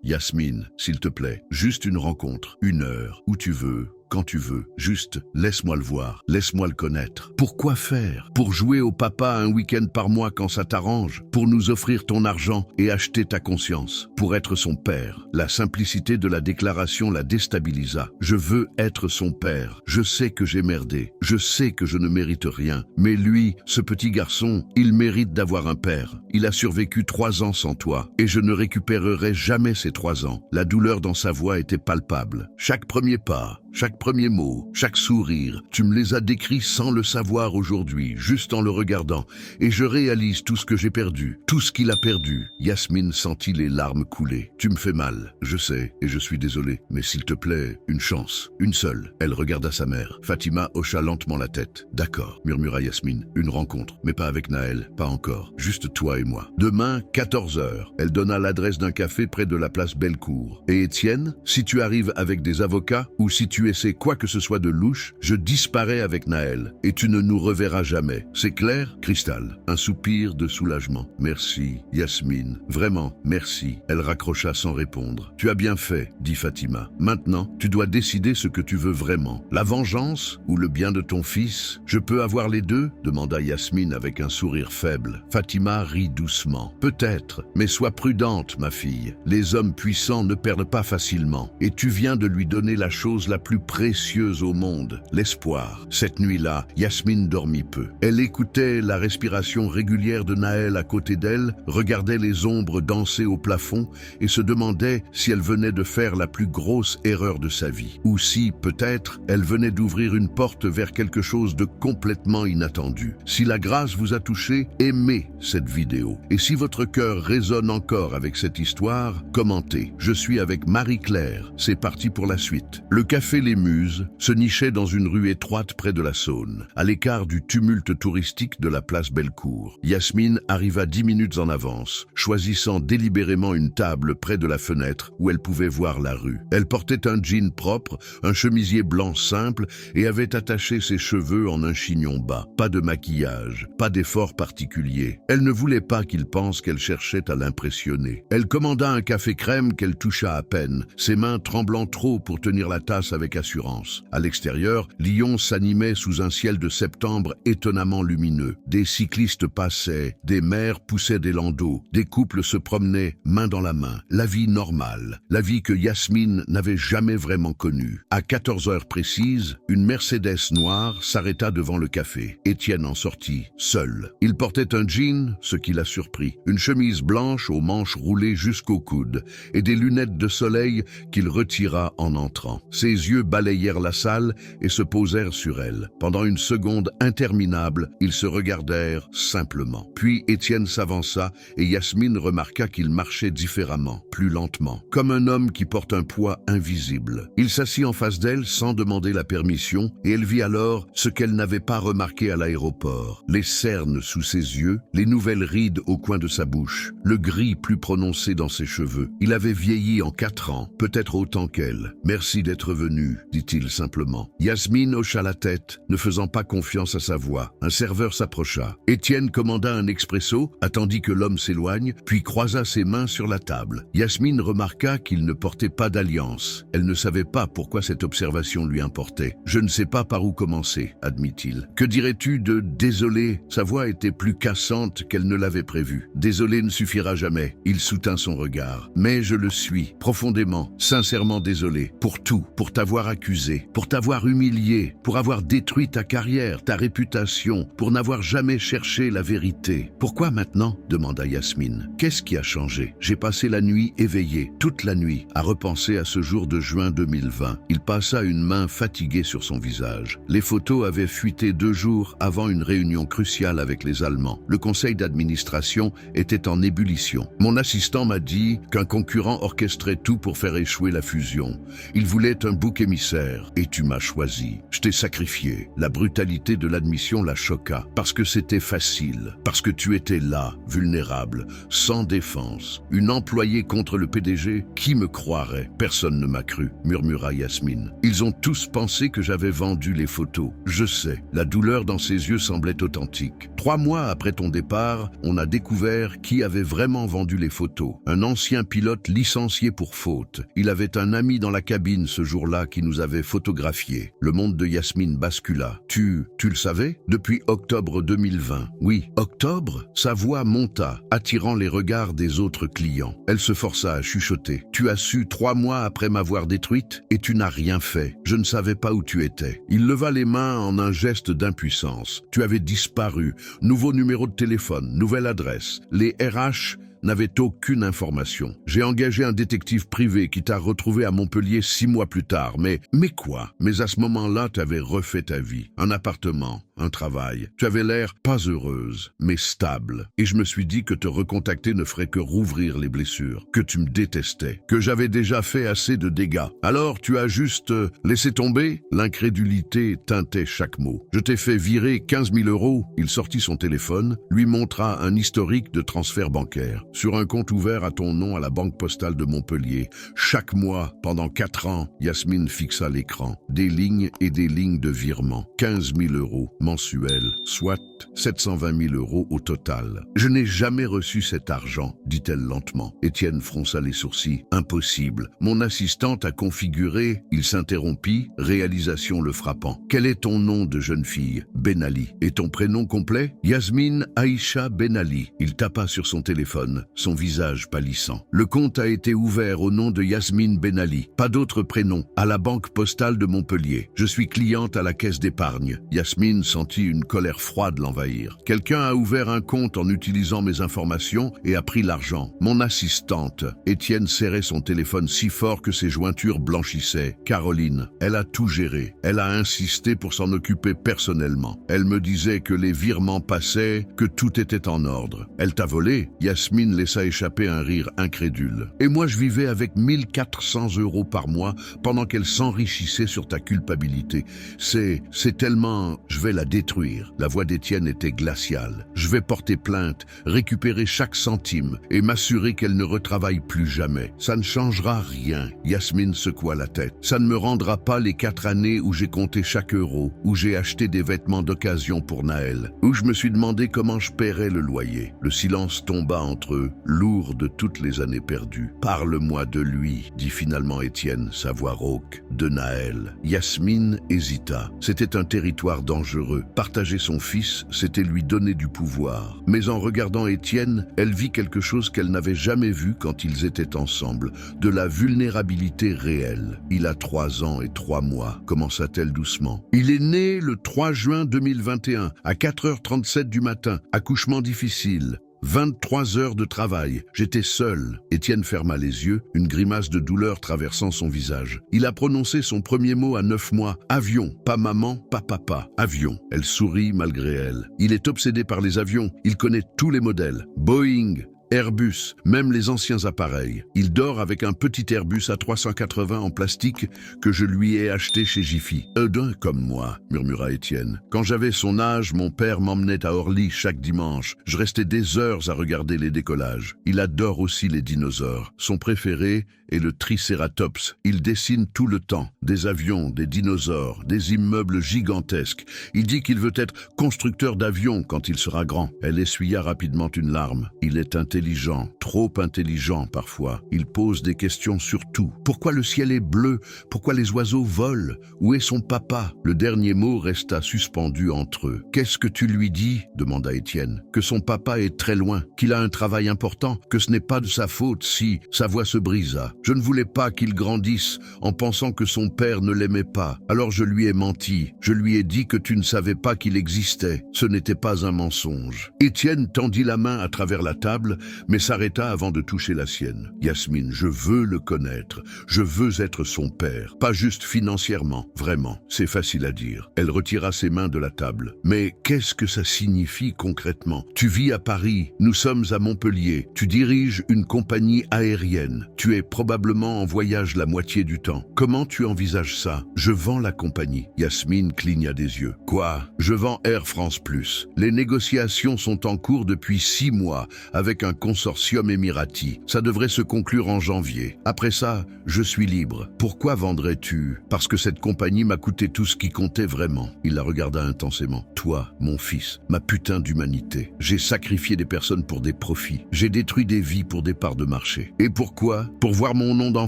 Yasmine, s'il te plaît. Juste une rencontre. 1 heure. Où tu veux. Quand tu veux, juste laisse-moi le voir, laisse-moi le connaître. Pourquoi faire? Pour jouer au papa un week-end par mois quand ça t'arrange? Pour nous offrir ton argent et acheter ta conscience? Pour être son père? La simplicité de la déclaration la déstabilisa. Je veux être son père. Je sais que j'ai merdé. Je sais que je ne mérite rien. Mais lui, ce petit garçon, il mérite d'avoir un père. Il a survécu 3 ans sans toi. Et je ne récupérerai jamais ces 3 ans. La douleur dans sa voix était palpable. Chaque premier pas, chaque premier mot, chaque sourire, tu me les as décrits sans le savoir aujourd'hui, juste en le regardant, et je réalise tout ce que j'ai perdu, tout ce qu'il a perdu. Yasmine sentit les larmes couler. Tu me fais mal, je sais, et je suis désolé, mais s'il te plaît, une chance, une seule. Elle regarda sa mère. Fatima hocha lentement la tête. D'accord, murmura Yasmine, une rencontre, mais pas avec Naël, pas encore, juste toi et moi. Demain, 14 heures. Elle donna l'adresse d'un café près de la place Bellecour. Et Étienne, si tu arrives avec des avocats, ou si tu tu essaies quoi que ce soit de louche, je disparais avec Naël et tu ne nous reverras jamais. C'est clair, Cristal? Un soupir de soulagement. Merci, Yasmine. Vraiment, merci. Elle raccrocha sans répondre. Tu as bien fait, dit Fatima. Maintenant, tu dois décider ce que tu veux vraiment. La vengeance ou le bien de ton fils? Je peux avoir les deux? Demanda Yasmine avec un sourire faible. Fatima rit doucement. Peut-être, mais sois prudente, ma fille. Les hommes puissants ne perdent pas facilement. Et tu viens de lui donner la chose la plus précieuse au monde, l'espoir. Cette nuit-là, Yasmine dormit peu. Elle écoutait la respiration régulière de Naël à côté d'elle, regardait les ombres danser au plafond et se demandait si elle venait de faire la plus grosse erreur de sa vie. Ou si, peut-être, elle venait d'ouvrir une porte vers quelque chose de complètement inattendu. Si la grâce vous a touché, aimez cette vidéo. Et si votre cœur résonne encore avec cette histoire, commentez. Je suis avec Marie-Claire. C'est parti pour la suite. Le café Les Muses se nichait dans une rue étroite près de la Saône, à l'écart du tumulte touristique de la place Bellecour. Yasmine arriva 10 minutes en avance, choisissant délibérément une table près de la fenêtre où elle pouvait voir la rue. Elle portait un jean propre, un chemisier blanc simple et avait attaché ses cheveux en un chignon bas. Pas de maquillage, pas d'effort particulier. Elle ne voulait pas qu'il pense qu'elle cherchait à l'impressionner. Elle commanda un café crème qu'elle toucha à peine, ses mains tremblant trop pour tenir la tasse avec assurance. À l'extérieur, Lyon s'animait sous un ciel de septembre étonnamment lumineux. Des cyclistes passaient, des mères poussaient des landaux, des couples se promenaient main dans la main. La vie normale, la vie que Yasmine n'avait jamais vraiment connue. À 14 heures précises, une Mercedes noire s'arrêta devant le café. Étienne en sortit, seul. Il portait un jean, ce qui l'a surpris, une chemise blanche aux manches roulées jusqu'au coude et des lunettes de soleil qu'il retira en entrant. Ses yeux balayèrent la salle et se posèrent sur elle. Pendant une seconde interminable, ils se regardèrent simplement. Puis Étienne s'avança et Yasmine remarqua qu'il marchait différemment, plus lentement, comme un homme qui porte un poids invisible. Il s'assit en face d'elle sans demander la permission et elle vit alors ce qu'elle n'avait pas remarqué à l'aéroport. Les cernes sous ses yeux, les nouvelles rides au coin de sa bouche, le gris plus prononcé dans ses cheveux. Il avait vieilli en 4 ans, peut-être autant qu'elle. « Merci d'être venu », dit-il simplement. Yasmine hocha la tête, ne faisant pas confiance à sa voix. Un serveur s'approcha. Étienne commanda un expresso, attendit que l'homme s'éloigne, puis croisa ses mains sur la table. Yasmine remarqua qu'il ne portait pas d'alliance. Elle ne savait pas pourquoi cette observation lui importait. « Je ne sais pas par où commencer », admit-il. « Que dirais-tu de « désolé » Sa voix était plus cassante qu'elle ne l'avait prévu. « Désolé ne suffira jamais. » Il soutint son regard. « Mais je le suis, profondément, sincèrement désolé. Pour tout, pour t'avoir accusé, pour t'avoir humilié, pour avoir détruit ta carrière, ta réputation, pour n'avoir jamais cherché la vérité. Pourquoi maintenant ?» demanda Yasmine. « Qu'est-ce qui a changé ?» J'ai passé la nuit éveillé, toute la nuit, à repenser à ce jour de juin 2020. Il passa une main fatiguée sur son visage. Les photos avaient fuité 2 jours avant une réunion cruciale avec les Allemands. Le conseil d'administration était en ébullition. Mon assistant m'a dit qu'un concurrent orchestrait tout pour faire échouer la fusion. Il voulait un bouc émissaire, et tu m'as choisi. Je t'ai sacrifié. La brutalité de l'admission la choqua, parce que c'était facile, parce que tu étais là, vulnérable, sans défense. Une employée contre le PDG, qui me croirait? Personne ne m'a cru, murmura Yasmine. Ils ont tous pensé que j'avais vendu les photos. Je sais, la douleur dans ses yeux semblait authentique. 3 mois après ton départ, on a découvert qui avait vraiment vendu les photos. Un ancien pilote licencié pour faute. Il avait un ami dans la cabine ce jour-là qui nous avait photographiés. Le monde de Yasmine bascula. Tu le savais? Depuis octobre 2020. Oui, octobre? Sa voix monta, attirant les regards des autres clients. Elle se força à chuchoter. Tu as su 3 mois après m'avoir détruite et tu n'as rien fait. Je ne savais pas où tu étais. Il leva les mains en un geste d'impuissance. Tu avais disparu. Nouveau numéro de téléphone, nouvelle adresse. Les RH n'avait aucune information. J'ai engagé un détective privé qui t'a retrouvé à Montpellier 6 mois plus tard. Mais quoi? Mais à ce moment-là, tu avais refait ta vie. Un appartement, un travail. Tu avais l'air pas heureuse, mais stable. Et je me suis dit que te recontacter ne ferait que rouvrir les blessures, que tu me détestais, que j'avais déjà fait assez de dégâts. Alors tu as juste laissé tomber? L'incrédulité teintait chaque mot. Je t'ai fait virer 15 000 €. Il sortit son téléphone, lui montra un historique de transfert bancaire. sur un compte ouvert à ton nom à la Banque postale de Montpellier. Chaque mois, pendant 4 ans, Yasmine fixa l'écran. Des lignes et des lignes de virement. 15 000 € mensuels, soit 720 000 € au total. Je n'ai jamais reçu cet argent, dit-elle lentement. Étienne fronça les sourcils. Impossible. Mon assistante a configuré. Il s'interrompit. Réalisation le frappant. Quel est ton nom de jeune fille? Benali. Et ton prénom complet? Yasmine Aïcha Benali. Il tapa sur son téléphone, son visage pâlissant. Le compte a été ouvert au nom de Yasmine Benali. Pas d'autre prénom. À la Banque postale de Montpellier. Je suis cliente à la caisse d'épargne. Yasmine sentit une colère froide l'envahir. Quelqu'un a ouvert un compte en utilisant mes informations et a pris l'argent. Mon assistante. Étienne serrait son téléphone si fort que ses jointures blanchissaient. Caroline. Elle a tout géré. Elle a insisté pour s'en occuper personnellement. Elle me disait que les virements passaient, que tout était en ordre. Elle t'a volé? Yasmine laissa échapper un rire incrédule. Et moi je vivais avec 1 400 € par mois pendant qu'elle s'enrichissait sur ta culpabilité. C'est tellement... Je vais la détruire. La voix d'Étienne était glaciale. Je vais porter plainte, récupérer chaque centime et m'assurer qu'elle ne retravaille plus jamais. Ça ne changera rien. Yasmine secoua la tête. Ça ne me rendra pas les 4 années où j'ai compté chaque euro, où j'ai acheté des vêtements d'occasion pour Naël, où je me suis demandé comment je paierais le loyer. Le silence tomba entre eux, lourd de toutes les années perdues. Parle-moi de lui, dit finalement Étienne, sa voix rauque. De Naël. Yasmine hésita. C'était un territoire dangereux. Partager son fils, c'était lui donner du pouvoir. Mais en regardant Étienne, elle vit quelque chose qu'elle n'avait jamais vu quand ils étaient ensemble, de la vulnérabilité réelle. Il a 3 ans et 3 mois, commença-t-elle doucement. Il est né le 3 juin 2021, à 4h37 du matin. Accouchement difficile. 23 heures de travail. J'étais seul. Étienne ferma les yeux, une grimace de douleur traversant son visage. Il a prononcé son premier mot à 9 mois. Avion. Pas maman, pas papa. Avion. Elle sourit malgré elle. Il est obsédé par les avions. Il connaît tous les modèles. Boeing, Airbus, même les anciens appareils. Il dort avec un petit Airbus A380 en plastique que je lui ai acheté chez Jiffy. D'un comme moi, murmura Étienne. Quand j'avais son âge, mon père m'emmenait à Orly chaque dimanche. Je restais des heures à regarder les décollages. Il adore aussi les dinosaures. Son préféré est le Tricératops. Il dessine tout le temps. Des avions, des dinosaures, des immeubles gigantesques. Il dit qu'il veut être constructeur d'avions quand il sera grand. Elle essuya rapidement une larme. Il est intelligent, trop intelligent parfois. Il pose des questions sur tout. Pourquoi le ciel est bleu? Pourquoi les oiseaux volent? Où est son papa? Le dernier mot resta suspendu entre eux. Qu'est-ce que tu lui dis? Demanda Étienne. Que son papa est très loin, qu'il a un travail important, que ce n'est pas de sa faute si... Sa voix se brisa. Je ne voulais pas qu'il grandisse en pensant que son père ne l'aimait pas. Alors je lui ai menti. Je lui ai dit que tu ne savais pas qu'il existait. Ce n'était pas un mensonge. Étienne tendit la main à travers la table, mais s'arrêta avant de toucher la sienne. Yasmine, je veux le connaître. Je veux être son père. Pas juste financièrement, vraiment. C'est facile à dire. Elle retira ses mains de la table. Mais qu'est-ce que ça signifie concrètement? Tu vis à Paris. Nous sommes à Montpellier. Tu diriges une compagnie aérienne. Tu es probablement en voyage la moitié du temps. Comment tu envisages ça? Je vends la compagnie. Yasmine cligna des yeux. Quoi? Je vends Air France Plus. Les négociations sont en cours depuis 6 mois avec un consortium émirati. Ça devrait se conclure en janvier. Après ça, je suis libre. Pourquoi vendrais-tu? Parce que cette compagnie m'a coûté tout ce qui comptait vraiment. Il la regarda intensément. Toi, mon fils, ma putain d'humanité. J'ai sacrifié des personnes pour des profits. J'ai détruit des vies pour des parts de marché. Et pourquoi? Pour voir mon nom dans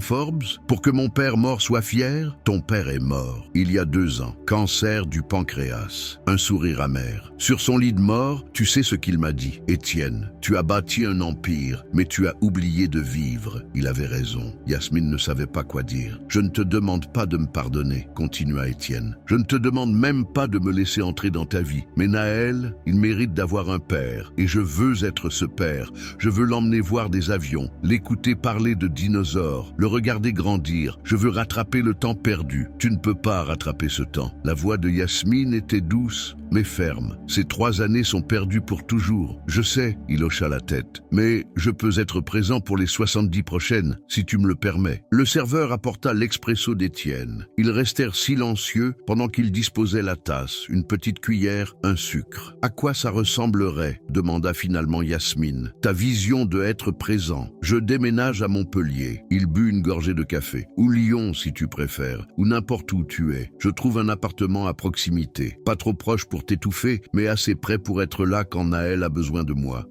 Forbes? Pour que mon père mort soit fier? Ton père est mort. Il y a 2 ans. Cancer du pancréas. Un sourire amer. Sur son lit de mort, tu sais ce qu'il m'a dit. Étienne, tu as bâti un empire, mais tu as oublié de vivre. Il avait raison. Yasmine ne savait pas quoi dire. Je ne te demande pas de me pardonner, continua Étienne. Je ne te demande même pas de me laisser entrer dans ta vie. Mais Naël, il mérite d'avoir un père. Et je veux être ce père. Je veux l'emmener voir des avions, l'écouter parler de dinosaures, encore, le regarder grandir. Je veux rattraper le temps perdu. Tu ne peux pas rattraper ce temps. La voix de Yasmine était douce, mais ferme. Ces 3 années sont perdues pour toujours. Je sais, il hocha la tête. Mais je peux être présent pour les 70 prochaines, si tu me le permets. Le serveur apporta l'expresso d'Étienne. Ils restèrent silencieux pendant qu'il disposait la tasse, une petite cuillère, un sucre. À quoi ça ressemblerait? Demanda finalement Yasmine. Ta vision de être présent. Je déménage à Montpellier. Il but une gorgée de café. Ou Lyon, si tu préfères. Ou n'importe où tu es. Je trouve un appartement à proximité. Pas trop proche pour t'étouffer, mais assez près pour être là quand Naël a besoin de moi.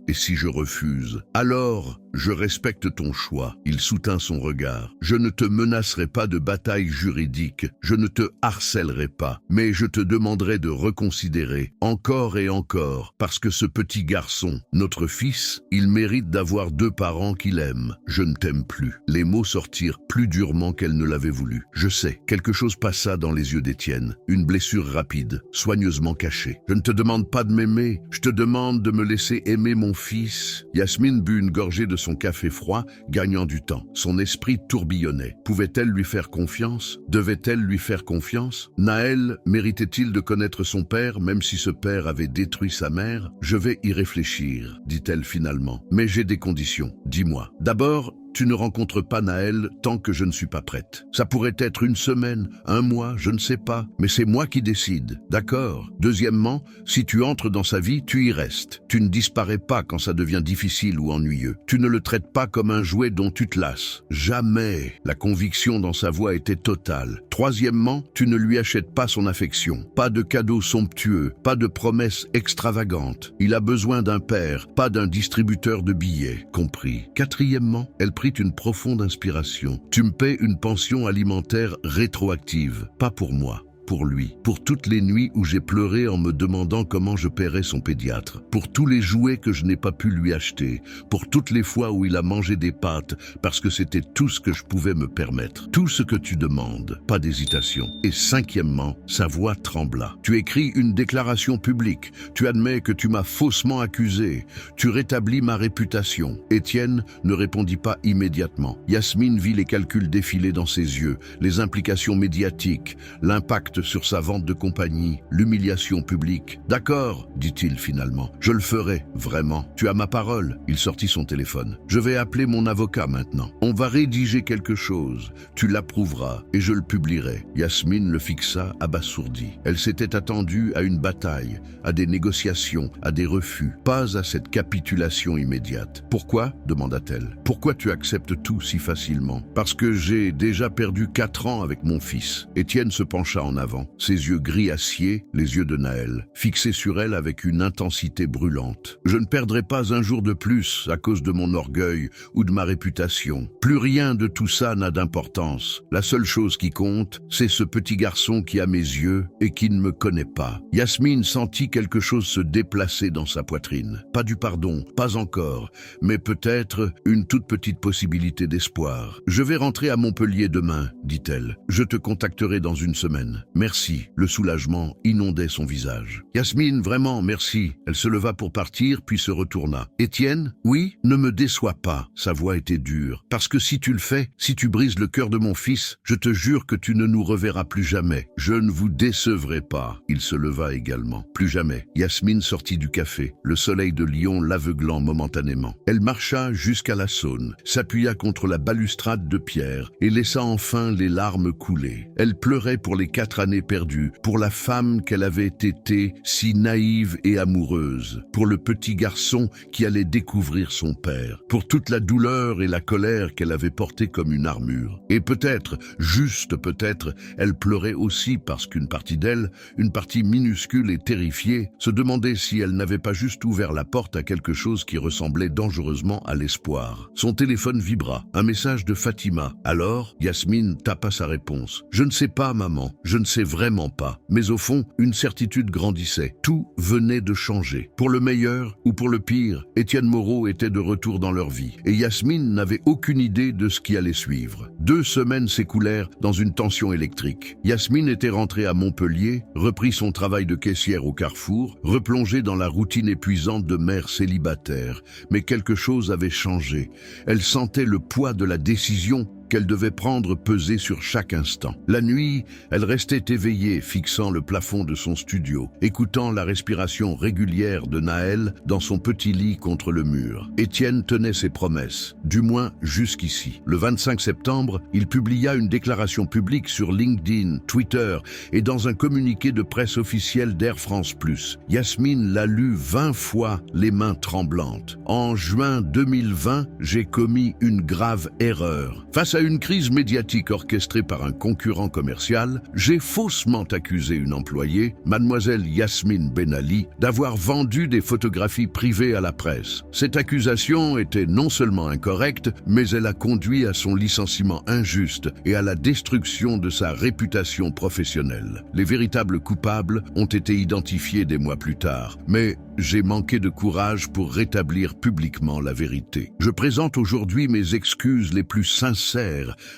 Et si je refuse? Alors, je respecte ton choix. Il soutint son regard. Je ne te menacerai pas de bataille juridique. Je ne te harcèlerai pas. Mais je te demanderai de reconsidérer, encore et encore, parce que ce petit garçon, notre fils, il mérite d'avoir 2 parents qu'il aime. Je ne t'aime plus. Les mots sortirent plus durement qu'elle ne l'avait voulu. Je sais, quelque chose passa dans les yeux d'Étienne. Une blessure rapide, soigneusement cachée. Je ne te demande pas de m'aimer. Je te demande de me laisser aimer mon fils. Yasmine but une gorgée de son café froid, gagnant du temps. Son esprit tourbillonnait. Pouvait-elle lui faire confiance? Devait-elle lui faire confiance? Naël méritait-il de connaître son père, même si ce père avait détruit sa mère? Je vais y réfléchir, dit-elle finalement. Mais j'ai des conditions. Dis-moi. D'abord, tu ne rencontres pas Naël tant que je ne suis pas prête. Ça pourrait être 1 semaine, 1 mois, je ne sais pas, mais c'est moi qui décide, d'accord? Deuxièmement, si tu entres dans sa vie, tu y restes. Tu ne disparais pas quand ça devient difficile ou ennuyeux. Tu ne le traites pas comme un jouet dont tu te lasses. Jamais. La conviction dans sa voix était totale. Troisièmement, tu ne lui achètes pas son affection. Pas de cadeaux somptueux, pas de promesses extravagantes. Il a besoin d'un père, pas d'un distributeur de billets. Compris. Quatrièmement, elle prit une profonde inspiration. Tu me paies une pension alimentaire rétroactive, pas pour moi. Pour lui, pour toutes les nuits où j'ai pleuré en me demandant comment je paierais son pédiatre, pour tous les jouets que je n'ai pas pu lui acheter, pour toutes les fois où il a mangé des pâtes parce que c'était tout ce que je pouvais me permettre. Tout ce que tu demandes, pas d'hésitation. Et 5e, sa voix trembla. Tu écris une déclaration publique, tu admets que tu m'as faussement accusé, tu rétablis ma réputation. Étienne ne répondit pas immédiatement. Yasmine vit les calculs défiler dans ses yeux, les implications médiatiques, l'impact sur sa vente de compagnie, l'humiliation publique. D'accord, dit-il finalement. Je le ferai, vraiment. Tu as ma parole. Il sortit son téléphone. Je vais appeler mon avocat maintenant. On va rédiger quelque chose. Tu l'approuveras et je le publierai. Yasmine le fixa abasourdie. Elle s'était attendue à une bataille, à des négociations, à des refus, pas à cette capitulation immédiate. Pourquoi? Demanda-t-elle. Pourquoi tu acceptes tout si facilement? Parce que j'ai déjà perdu 4 ans avec mon fils. Étienne se pencha en avant, ses yeux gris acier, les yeux de Naël, fixés sur elle avec une intensité brûlante. Je ne perdrai pas un jour de plus à cause de mon orgueil ou de ma réputation. Plus rien de tout ça n'a d'importance. La seule chose qui compte, c'est ce petit garçon qui a mes yeux et qui ne me connaît pas. Yasmine sentit quelque chose se déplacer dans sa poitrine. Pas du pardon, pas encore, mais peut-être une toute petite possibilité d'espoir. Je vais rentrer à Montpellier demain, dit-elle. Je te contacterai dans 1 semaine. Merci. Le soulagement inondait son visage. Yasmine, vraiment, merci. Elle se leva pour partir, puis se retourna. Étienne? Oui? Ne me déçois pas. Sa voix était dure. Parce que si tu le fais, si tu brises le cœur de mon fils, je te jure que tu ne nous reverras plus jamais. Je ne vous décevrai pas. Il se leva également. Plus jamais. Yasmine sortit du café, le soleil de Lyon l'aveuglant momentanément. Elle marcha jusqu'à la Saône, s'appuya contre la balustrade de pierre et laissa enfin les larmes couler. Elle pleurait pour les 4 années perdues, pour la femme qu'elle avait été si naïve et amoureuse, pour le petit garçon qui allait découvrir son père, pour toute la douleur et la colère qu'elle avait portée comme une armure. Et peut-être, juste peut-être, elle pleurait aussi parce qu'une partie d'elle, une partie minuscule et terrifiée, se demandait si elle n'avait pas juste ouvert la porte à quelque chose qui ressemblait dangereusement à l'espoir. Son téléphone vibra, un message de Fatima. Alors, Yasmine tapa sa réponse. « Je ne sais pas, maman, je ne sais passait vraiment pas. Mais au fond, une certitude grandissait. Tout venait de changer. Pour le meilleur ou pour le pire, Étienne Moreau était de retour dans leur vie. Et Yasmine n'avait aucune idée de ce qui allait suivre. 2 semaines s'écoulèrent dans une tension électrique. Yasmine était rentrée à Montpellier, reprit son travail de caissière au Carrefour, replongée dans la routine épuisante de mère célibataire. Mais quelque chose avait changé. Elle sentait le poids de la décision qu'elle devait prendre peser sur chaque instant. La nuit, elle restait éveillée, fixant le plafond de son studio, écoutant la respiration régulière de Naël dans son petit lit contre le mur. Étienne tenait ses promesses, du moins jusqu'ici. Le 25 septembre, il publia une déclaration publique sur LinkedIn, Twitter et dans un communiqué de presse officiel d'Air France Plus. Yasmine l'a lu 20 fois, les mains tremblantes. En juin 2020, j'ai commis une grave erreur. Face à une crise médiatique orchestrée par un concurrent commercial, j'ai faussement accusé une employée, mademoiselle Yasmine Benali, d'avoir vendu des photographies privées à la presse. Cette accusation était non seulement incorrecte, mais elle a conduit à son licenciement injuste et à la destruction de sa réputation professionnelle. Les véritables coupables ont été identifiés des mois plus tard, mais j'ai manqué de courage pour rétablir publiquement la vérité. Je présente aujourd'hui mes excuses les plus sincères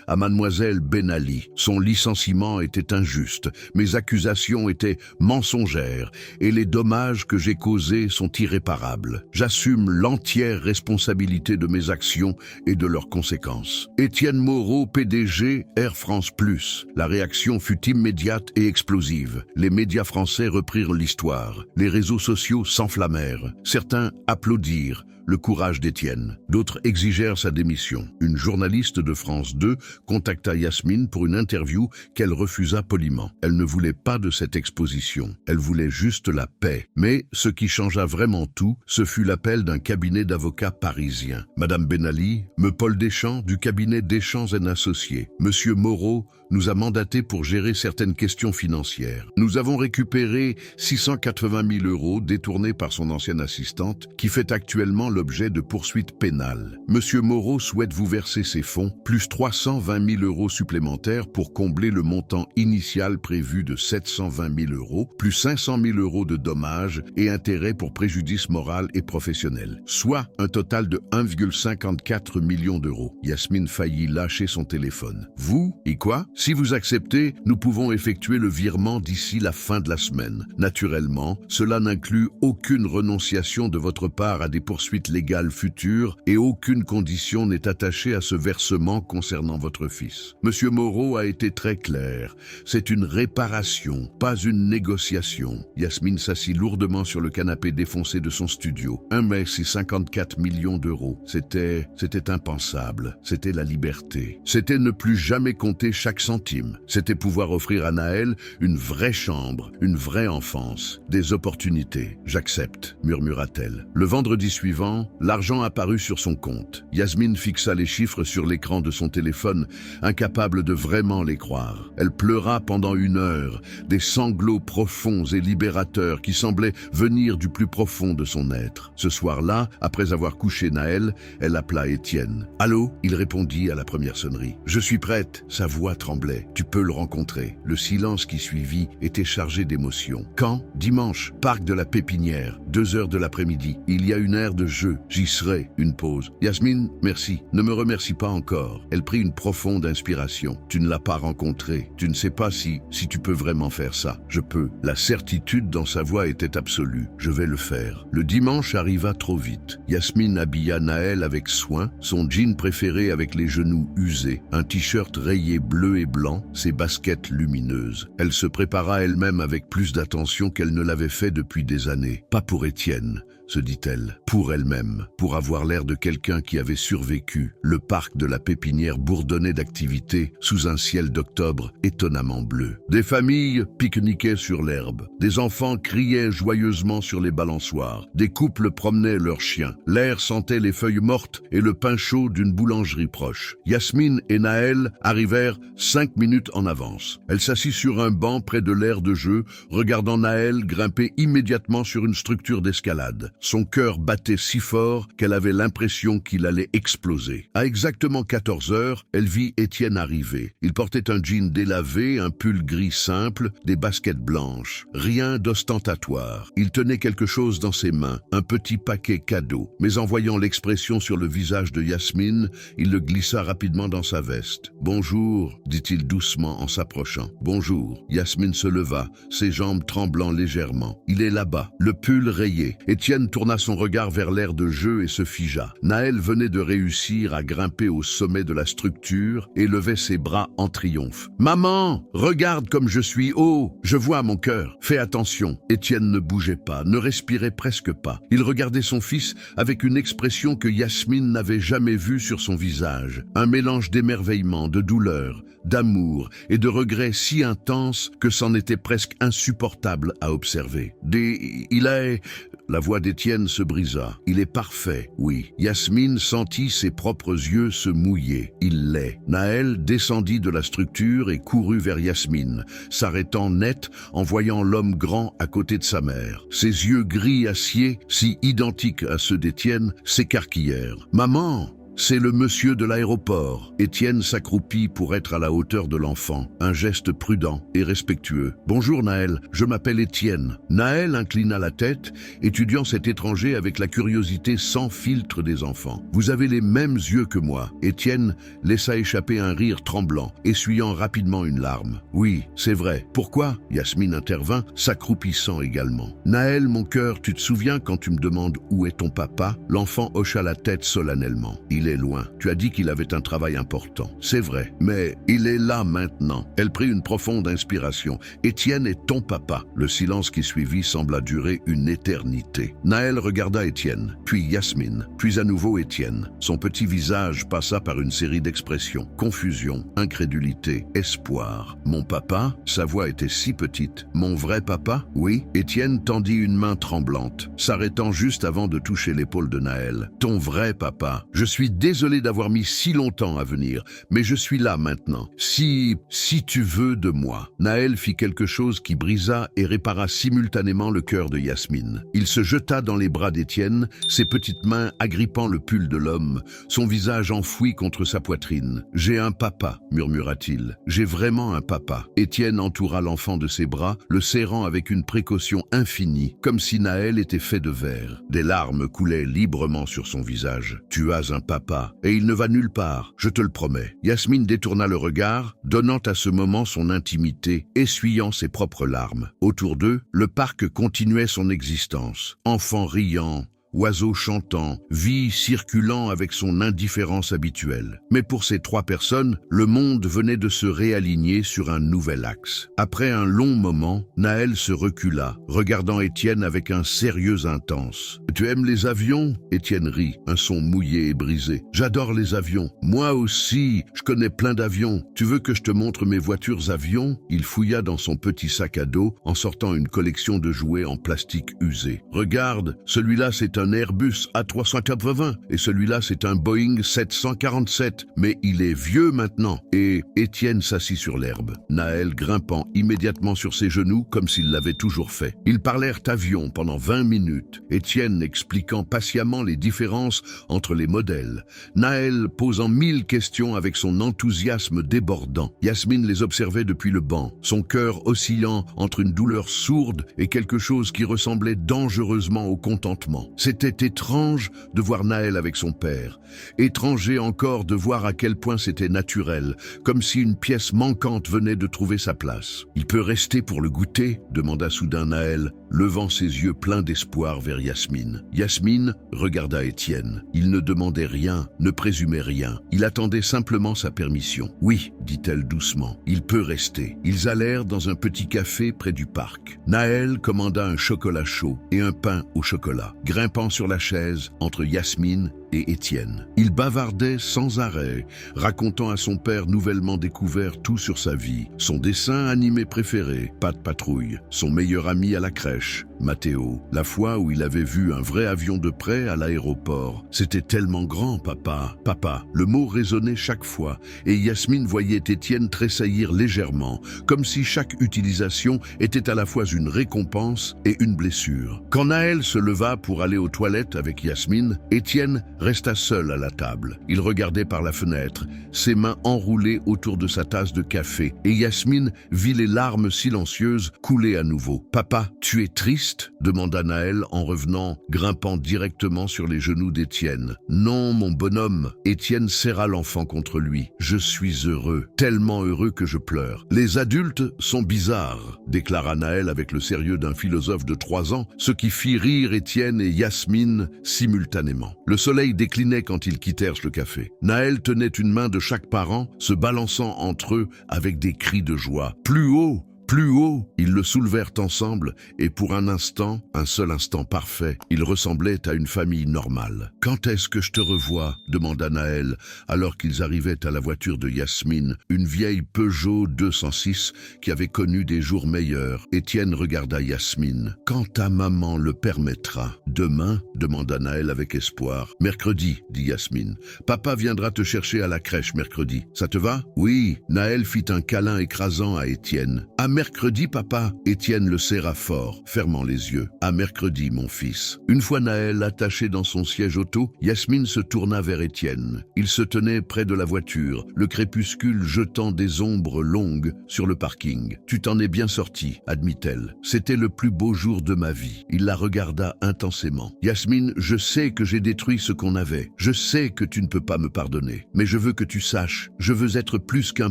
à mademoiselle Benali. Son licenciement était injuste, mes accusations étaient mensongères et les dommages que j'ai causés sont irréparables. J'assume l'entière responsabilité de mes actions et de leurs conséquences. Étienne Moreau, PDG, Air France Plus. La réaction fut immédiate et explosive. Les médias français reprirent l'histoire. Les réseaux sociaux s'enflammèrent. Certains applaudirent le courage d'Étienne. D'autres exigèrent sa démission. Une journaliste de France 2 contacta Yasmine pour une interview qu'elle refusa poliment. Elle ne voulait pas de cette exposition. Elle voulait juste la paix. Mais ce qui changea vraiment tout, ce fut l'appel d'un cabinet d'avocats parisien. Madame Benali, me Paul Deschamps du cabinet Deschamps & Associés. Monsieur Moreau nous a mandaté pour gérer certaines questions financières. Nous avons récupéré 680 000 € détournés par son ancienne assistante, qui fait actuellement l'objet de poursuites pénales. Monsieur Moreau souhaite vous verser ces fonds, plus 320 000 € supplémentaires pour combler le montant initial prévu de 720 000 €, plus 500 000 € de dommages et intérêts pour préjudice moral et professionnel, soit un total de 1,54 million d'euros. Yasmine faillit lâcher son téléphone. Vous, et quoi? Si vous acceptez, nous pouvons effectuer le virement d'ici la fin de la semaine. Naturellement, cela n'inclut aucune renonciation de votre part à des poursuites légales futures et aucune condition n'est attachée à ce versement concernant votre fils. Monsieur Moreau a été très clair. C'est une réparation, pas une négociation. Yasmine s'assit lourdement sur le canapé défoncé de son studio. Mais c'est 54 millions d'euros. C'était impensable. C'était la liberté. C'était ne plus jamais compter chaque centime. C'était pouvoir offrir à Naël une vraie chambre, une vraie enfance, des opportunités. J'accepte, murmura-t-elle. Le vendredi suivant, l'argent apparut sur son compte. Yasmine fixa les chiffres sur l'écran de son téléphone, incapable de vraiment les croire. Elle pleura pendant 1 heure, des sanglots profonds et libérateurs qui semblaient venir du plus profond de son être. Ce soir-là, après avoir couché Naël, elle appela Étienne. « Allô ?» Il répondit à la première sonnerie. « Je suis prête. » Sa voix tremblait. « Tu peux le rencontrer. » Le silence qui suivit était chargé d'émotion. « Quand ? » ?»« Dimanche, parc de la Pépinière, 2 heures de l'après-midi. Il y a une aire de jeu. J'y serai. » Une pause. « Yasmine, merci. Ne me remercie pas encore. » Elle prit une profonde inspiration. « Tu ne l'as pas rencontré. Tu ne sais pas si tu peux vraiment faire ça. » « Je peux. » La certitude dans sa voix était absolue. « Je vais le faire. » Le dimanche arriva trop vite. Yasmine habilla Naël avec soin, son jean préféré avec les genoux usés, un t-shirt rayé bleu et blanc, ses baskets lumineuses. Elle se prépara elle-même avec plus d'attention qu'elle ne l'avait fait depuis des années. Pas pour Étienne, se dit-elle, pour elle-même, pour avoir l'air de quelqu'un qui avait survécu. Le parc de la Pépinière bourdonnait d'activité sous un ciel d'octobre étonnamment bleu. Des familles pique-niquaient sur l'herbe, des enfants criaient joyeusement sur les balançoires, des couples promenaient leurs chiens. L'air sentait les feuilles mortes et le pain chaud d'une boulangerie proche. Yasmine et Naël arrivèrent 5 minutes en avance. Elle s'assit sur un banc près de l'aire de jeu, regardant Naël grimper immédiatement sur une structure d'escalade. Son cœur battait si fort qu'elle avait l'impression qu'il allait exploser. À exactement 14 heures, elle vit Étienne arriver. Il portait un jean délavé, un pull gris simple, des baskets blanches. Rien d'ostentatoire. Il tenait quelque chose dans ses mains, un petit paquet cadeau. Mais en voyant l'expression sur le visage de Yasmine, il le glissa rapidement dans sa veste. « Bonjour », dit-il doucement en s'approchant. « Bonjour ». Yasmine se leva, ses jambes tremblant légèrement. « Il est là-bas », le pull rayé. Étienne tourna son regard vers l'aire de jeu et se figea. Naël venait de réussir à grimper au sommet de la structure et levait ses bras en triomphe. « Maman, regarde comme je suis haut, je vois mon cœur. Fais attention. » Étienne ne bougeait pas, ne respirait presque pas. Il regardait son fils avec une expression que Yasmine n'avait jamais vue sur son visage. Un mélange d'émerveillement, de douleur, d'amour et de regret si intense que c'en était presque insupportable à observer. Il est... La voix d'Étienne se brisa. Il est parfait, oui. Yasmine sentit ses propres yeux se mouiller. Il l'est. Naël descendit de la structure et courut vers Yasmine, s'arrêtant net en voyant l'homme grand à côté de sa mère. Ses yeux gris acier, si identiques à ceux d'Étienne, s'écarquillèrent. « Maman !» C'est le monsieur de l'aéroport. Étienne s'accroupit pour être à la hauteur de l'enfant, un geste prudent et respectueux. « Bonjour Naël, je m'appelle Étienne. » Naël inclina la tête, étudiant cet étranger avec la curiosité sans filtre des enfants. « Vous avez les mêmes yeux que moi. » Étienne laissa échapper un rire tremblant, essuyant rapidement une larme. « Oui, c'est vrai. Pourquoi ?» Yasmine intervint, s'accroupissant également. « Naël, mon cœur, tu te souviens quand tu me demandes où est ton papa ?» L'enfant hocha la tête solennellement. « Il est loin. Tu as dit qu'il avait un travail important. C'est vrai, mais il est là maintenant. » Elle prit une profonde inspiration. « Étienne est ton papa. » Le silence qui suivit sembla durer une éternité. Naël regarda Étienne, puis Yasmine, puis à nouveau Étienne. Son petit visage passa par une série d'expressions. Confusion, incrédulité, espoir. « Mon papa ?» Sa voix était si petite. « Mon vrai papa ?» Oui. Étienne tendit une main tremblante, s'arrêtant juste avant de toucher l'épaule de Naël. « Ton vrai papa. Je suis désolé d'avoir mis si longtemps à venir, mais je suis là maintenant. Si tu veux de moi. » Naël fit quelque chose qui brisa et répara simultanément le cœur de Yasmine. Il se jeta dans les bras d'Étienne, ses petites mains agrippant le pull de l'homme, son visage enfoui contre sa poitrine. « J'ai un papa, » murmura-t-il. « J'ai vraiment un papa. » Étienne entoura l'enfant de ses bras, le serrant avec une précaution infinie, comme si Naël était fait de verre. Des larmes coulaient librement sur son visage. « Tu as un papa. Et il ne va nulle part, je te le promets. » Yasmine détourna le regard, donnant à ce moment son intimité, essuyant ses propres larmes. Autour d'eux, le parc continuait son existence. Enfants riant, oiseaux chantant, vie circulant avec son indifférence habituelle. Mais pour ces trois personnes, le monde venait de se réaligner sur un nouvel axe. Après un long moment, Naël se recula, regardant Étienne avec un sérieux intense. « Tu aimes les avions ?» Étienne rit, un son mouillé et brisé. « J'adore les avions. Moi aussi, je connais plein d'avions. Tu veux que je te montre mes voitures avions ?» Il fouilla dans son petit sac à dos en sortant une collection de jouets en plastique usé. « Regarde, celui-là c'est un Airbus A380 et celui-là c'est un Boeing 747, mais il est vieux maintenant. » Et Étienne s'assit sur l'herbe, Naël grimpant immédiatement sur ses genoux comme s'il l'avait toujours fait. Ils parlèrent avion pendant 20 minutes, Étienne expliquant patiemment les différences entre les modèles, Naël posant 1000 questions avec son enthousiasme débordant. Yasmine les observait depuis le banc, son cœur oscillant entre une douleur sourde et quelque chose qui ressemblait dangereusement au contentement. C'était étrange de voir Naël avec son père. Étranger encore de voir à quel point c'était naturel, comme si une pièce manquante venait de trouver sa place. « Il peut rester pour le goûter ?» demanda soudain Naël, levant ses yeux pleins d'espoir vers Yasmine. Yasmine regarda Étienne. Il ne demandait rien, ne présumait rien. Il attendait simplement sa permission. « Oui », dit-elle doucement, « il peut rester. » Ils allèrent dans un petit café près du parc. Naël commanda un chocolat chaud et un pain au chocolat, grimpant sur la chaise entre Yasmine et Étienne. Il bavardait sans arrêt, racontant à son père nouvellement découvert tout sur sa vie. Son dessin animé préféré, Pat' Patrouille, son meilleur ami à la crèche, Mathéo, la fois où il avait vu un vrai avion de près à l'aéroport. C'était tellement grand, papa. Papa, le mot résonnait chaque fois, et Yasmine voyait Étienne tressaillir légèrement, comme si chaque utilisation était à la fois une récompense et une blessure. Quand Naël se leva pour aller aux toilettes avec Yasmine, Étienne resta seul à la table. Il regardait par la fenêtre, ses mains enroulées autour de sa tasse de café, et Yasmine vit les larmes silencieuses couler à nouveau. « Papa, tu es triste ?» demanda Naël en revenant, grimpant directement sur les genoux d'Étienne. « Non, mon bonhomme. » Étienne serra l'enfant contre lui. « Je suis heureux, tellement heureux que je pleure. »« Les adultes sont bizarres, » déclara Naël avec le sérieux d'un philosophe de 3 ans, ce qui fit rire Étienne et Yasmine simultanément. Le soleil déclinait quand ils quittèrent le café. Naël tenait une main de chaque parent, se balançant entre eux avec des cris de joie. « Plus haut !» Plus haut, ils le soulevèrent ensemble et pour un instant, un seul instant parfait, ils ressemblaient à une famille normale. « Quand est-ce que je te revois ?» demanda Naël, alors qu'ils arrivaient à la voiture de Yasmine, une vieille Peugeot 206 qui avait connu des jours meilleurs. Étienne regarda Yasmine. « Quand ta maman le permettra. »« Demain ?» demanda Naël avec espoir. « Mercredi, » dit Yasmine. « Papa viendra te chercher à la crèche mercredi. Ça te va ?»« Oui. » Naël fit un câlin écrasant à Étienne. « À mercredi, papa ?» Étienne le serra fort, fermant les yeux. « À mercredi, mon fils. » Une fois Naël attaché dans son siège auto, Yasmine se tourna vers Étienne. Il se tenait près de la voiture, le crépuscule jetant des ombres longues sur le parking. « Tu t'en es bien sorti, » admit-elle. « C'était le plus beau jour de ma vie. » Il la regarda intensément. « Yasmine, je sais que j'ai détruit ce qu'on avait. Je sais que tu ne peux pas me pardonner. Mais je veux que tu saches, je veux être plus qu'un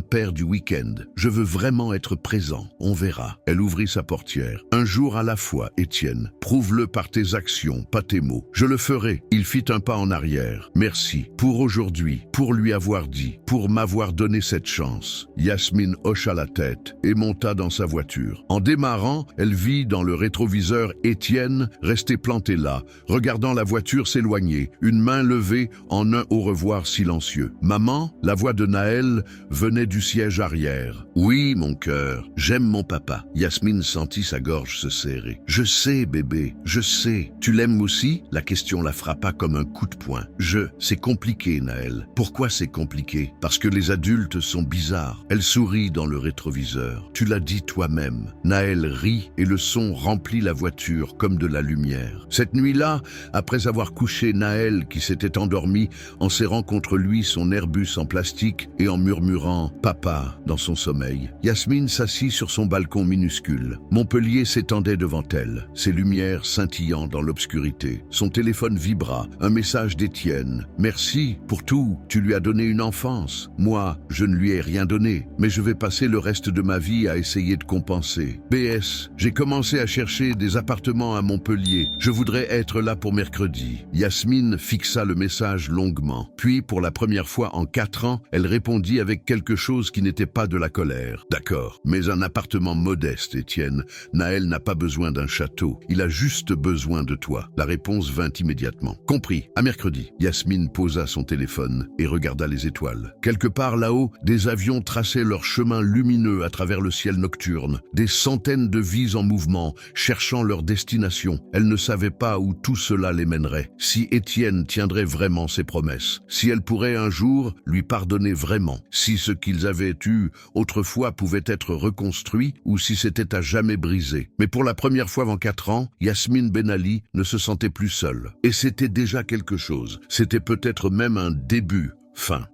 père du week-end. Je veux vraiment être présent. On verra. » Elle ouvrit sa portière. « Un jour à la fois, Étienne. Prouve-le par tes actions, pas tes mots. Je le ferai. » Il fit un pas en arrière. « Merci. Pour aujourd'hui. Pour lui avoir dit. Pour m'avoir donné cette chance. » Yasmine hocha la tête et monta dans sa voiture. En démarrant, elle vit dans le rétroviseur Étienne resté planté là, regardant la voiture s'éloigner, une main levée en un au revoir silencieux. « Maman ?» La voix de Naël venait du siège arrière. « Oui, mon cœur. J'aime mon papa. » Yasmine sentit sa gorge se serrer. « Je sais, bébé, je sais. Tu l'aimes aussi ?» La question la frappa comme un coup de poing. « C'est compliqué, Naël. » « Pourquoi c'est compliqué ? Parce que les adultes sont bizarres. » Elle sourit dans le rétroviseur. « Tu l'as dit toi-même. » Naël rit et le son remplit la voiture comme de la lumière. Cette nuit-là, après avoir couché Naël qui s'était endormi en serrant contre lui son Airbus en plastique et en murmurant « Papa » dans son sommeil, Yasmine s'assit sur son balcon minuscule. Montpellier s'étendait devant elle, ses lumières scintillant dans l'obscurité. Son téléphone vibra, un message d'Étienne. « Merci pour tout, tu lui as donné une enfance. Moi, je ne lui ai rien donné, mais je vais passer le reste de ma vie à essayer de compenser. PS, j'ai commencé à chercher des appartements à Montpellier. Je voudrais être là pour mercredi. » Yasmine fixa le message longuement. Puis, pour la première fois en 4 ans, elle répondit avec quelque chose qui n'était pas de la colère. « D'accord, mais un appartement modeste, Étienne. Naël n'a pas besoin d'un château. Il a juste besoin de toi. » La réponse vint immédiatement. « Compris, à mercredi. » Yasmine posa son téléphone et regarda les étoiles. Quelque part là-haut, des avions traçaient leur chemin lumineux à travers le ciel nocturne. Des centaines de vies en mouvement, cherchant leur destination. Elle ne savait pas où tout cela les mènerait. Si Étienne tiendrait vraiment ses promesses. Si elle pourrait un jour lui pardonner vraiment. Si ce qu'ils avaient eu autrefois pouvait être reconstruit ou si c'était à jamais brisé. Mais pour la première fois en 4 ans, Yasmine Benali ne se sentait plus seule. Et c'était déjà quelque chose. C'était peut-être même un début. Fin.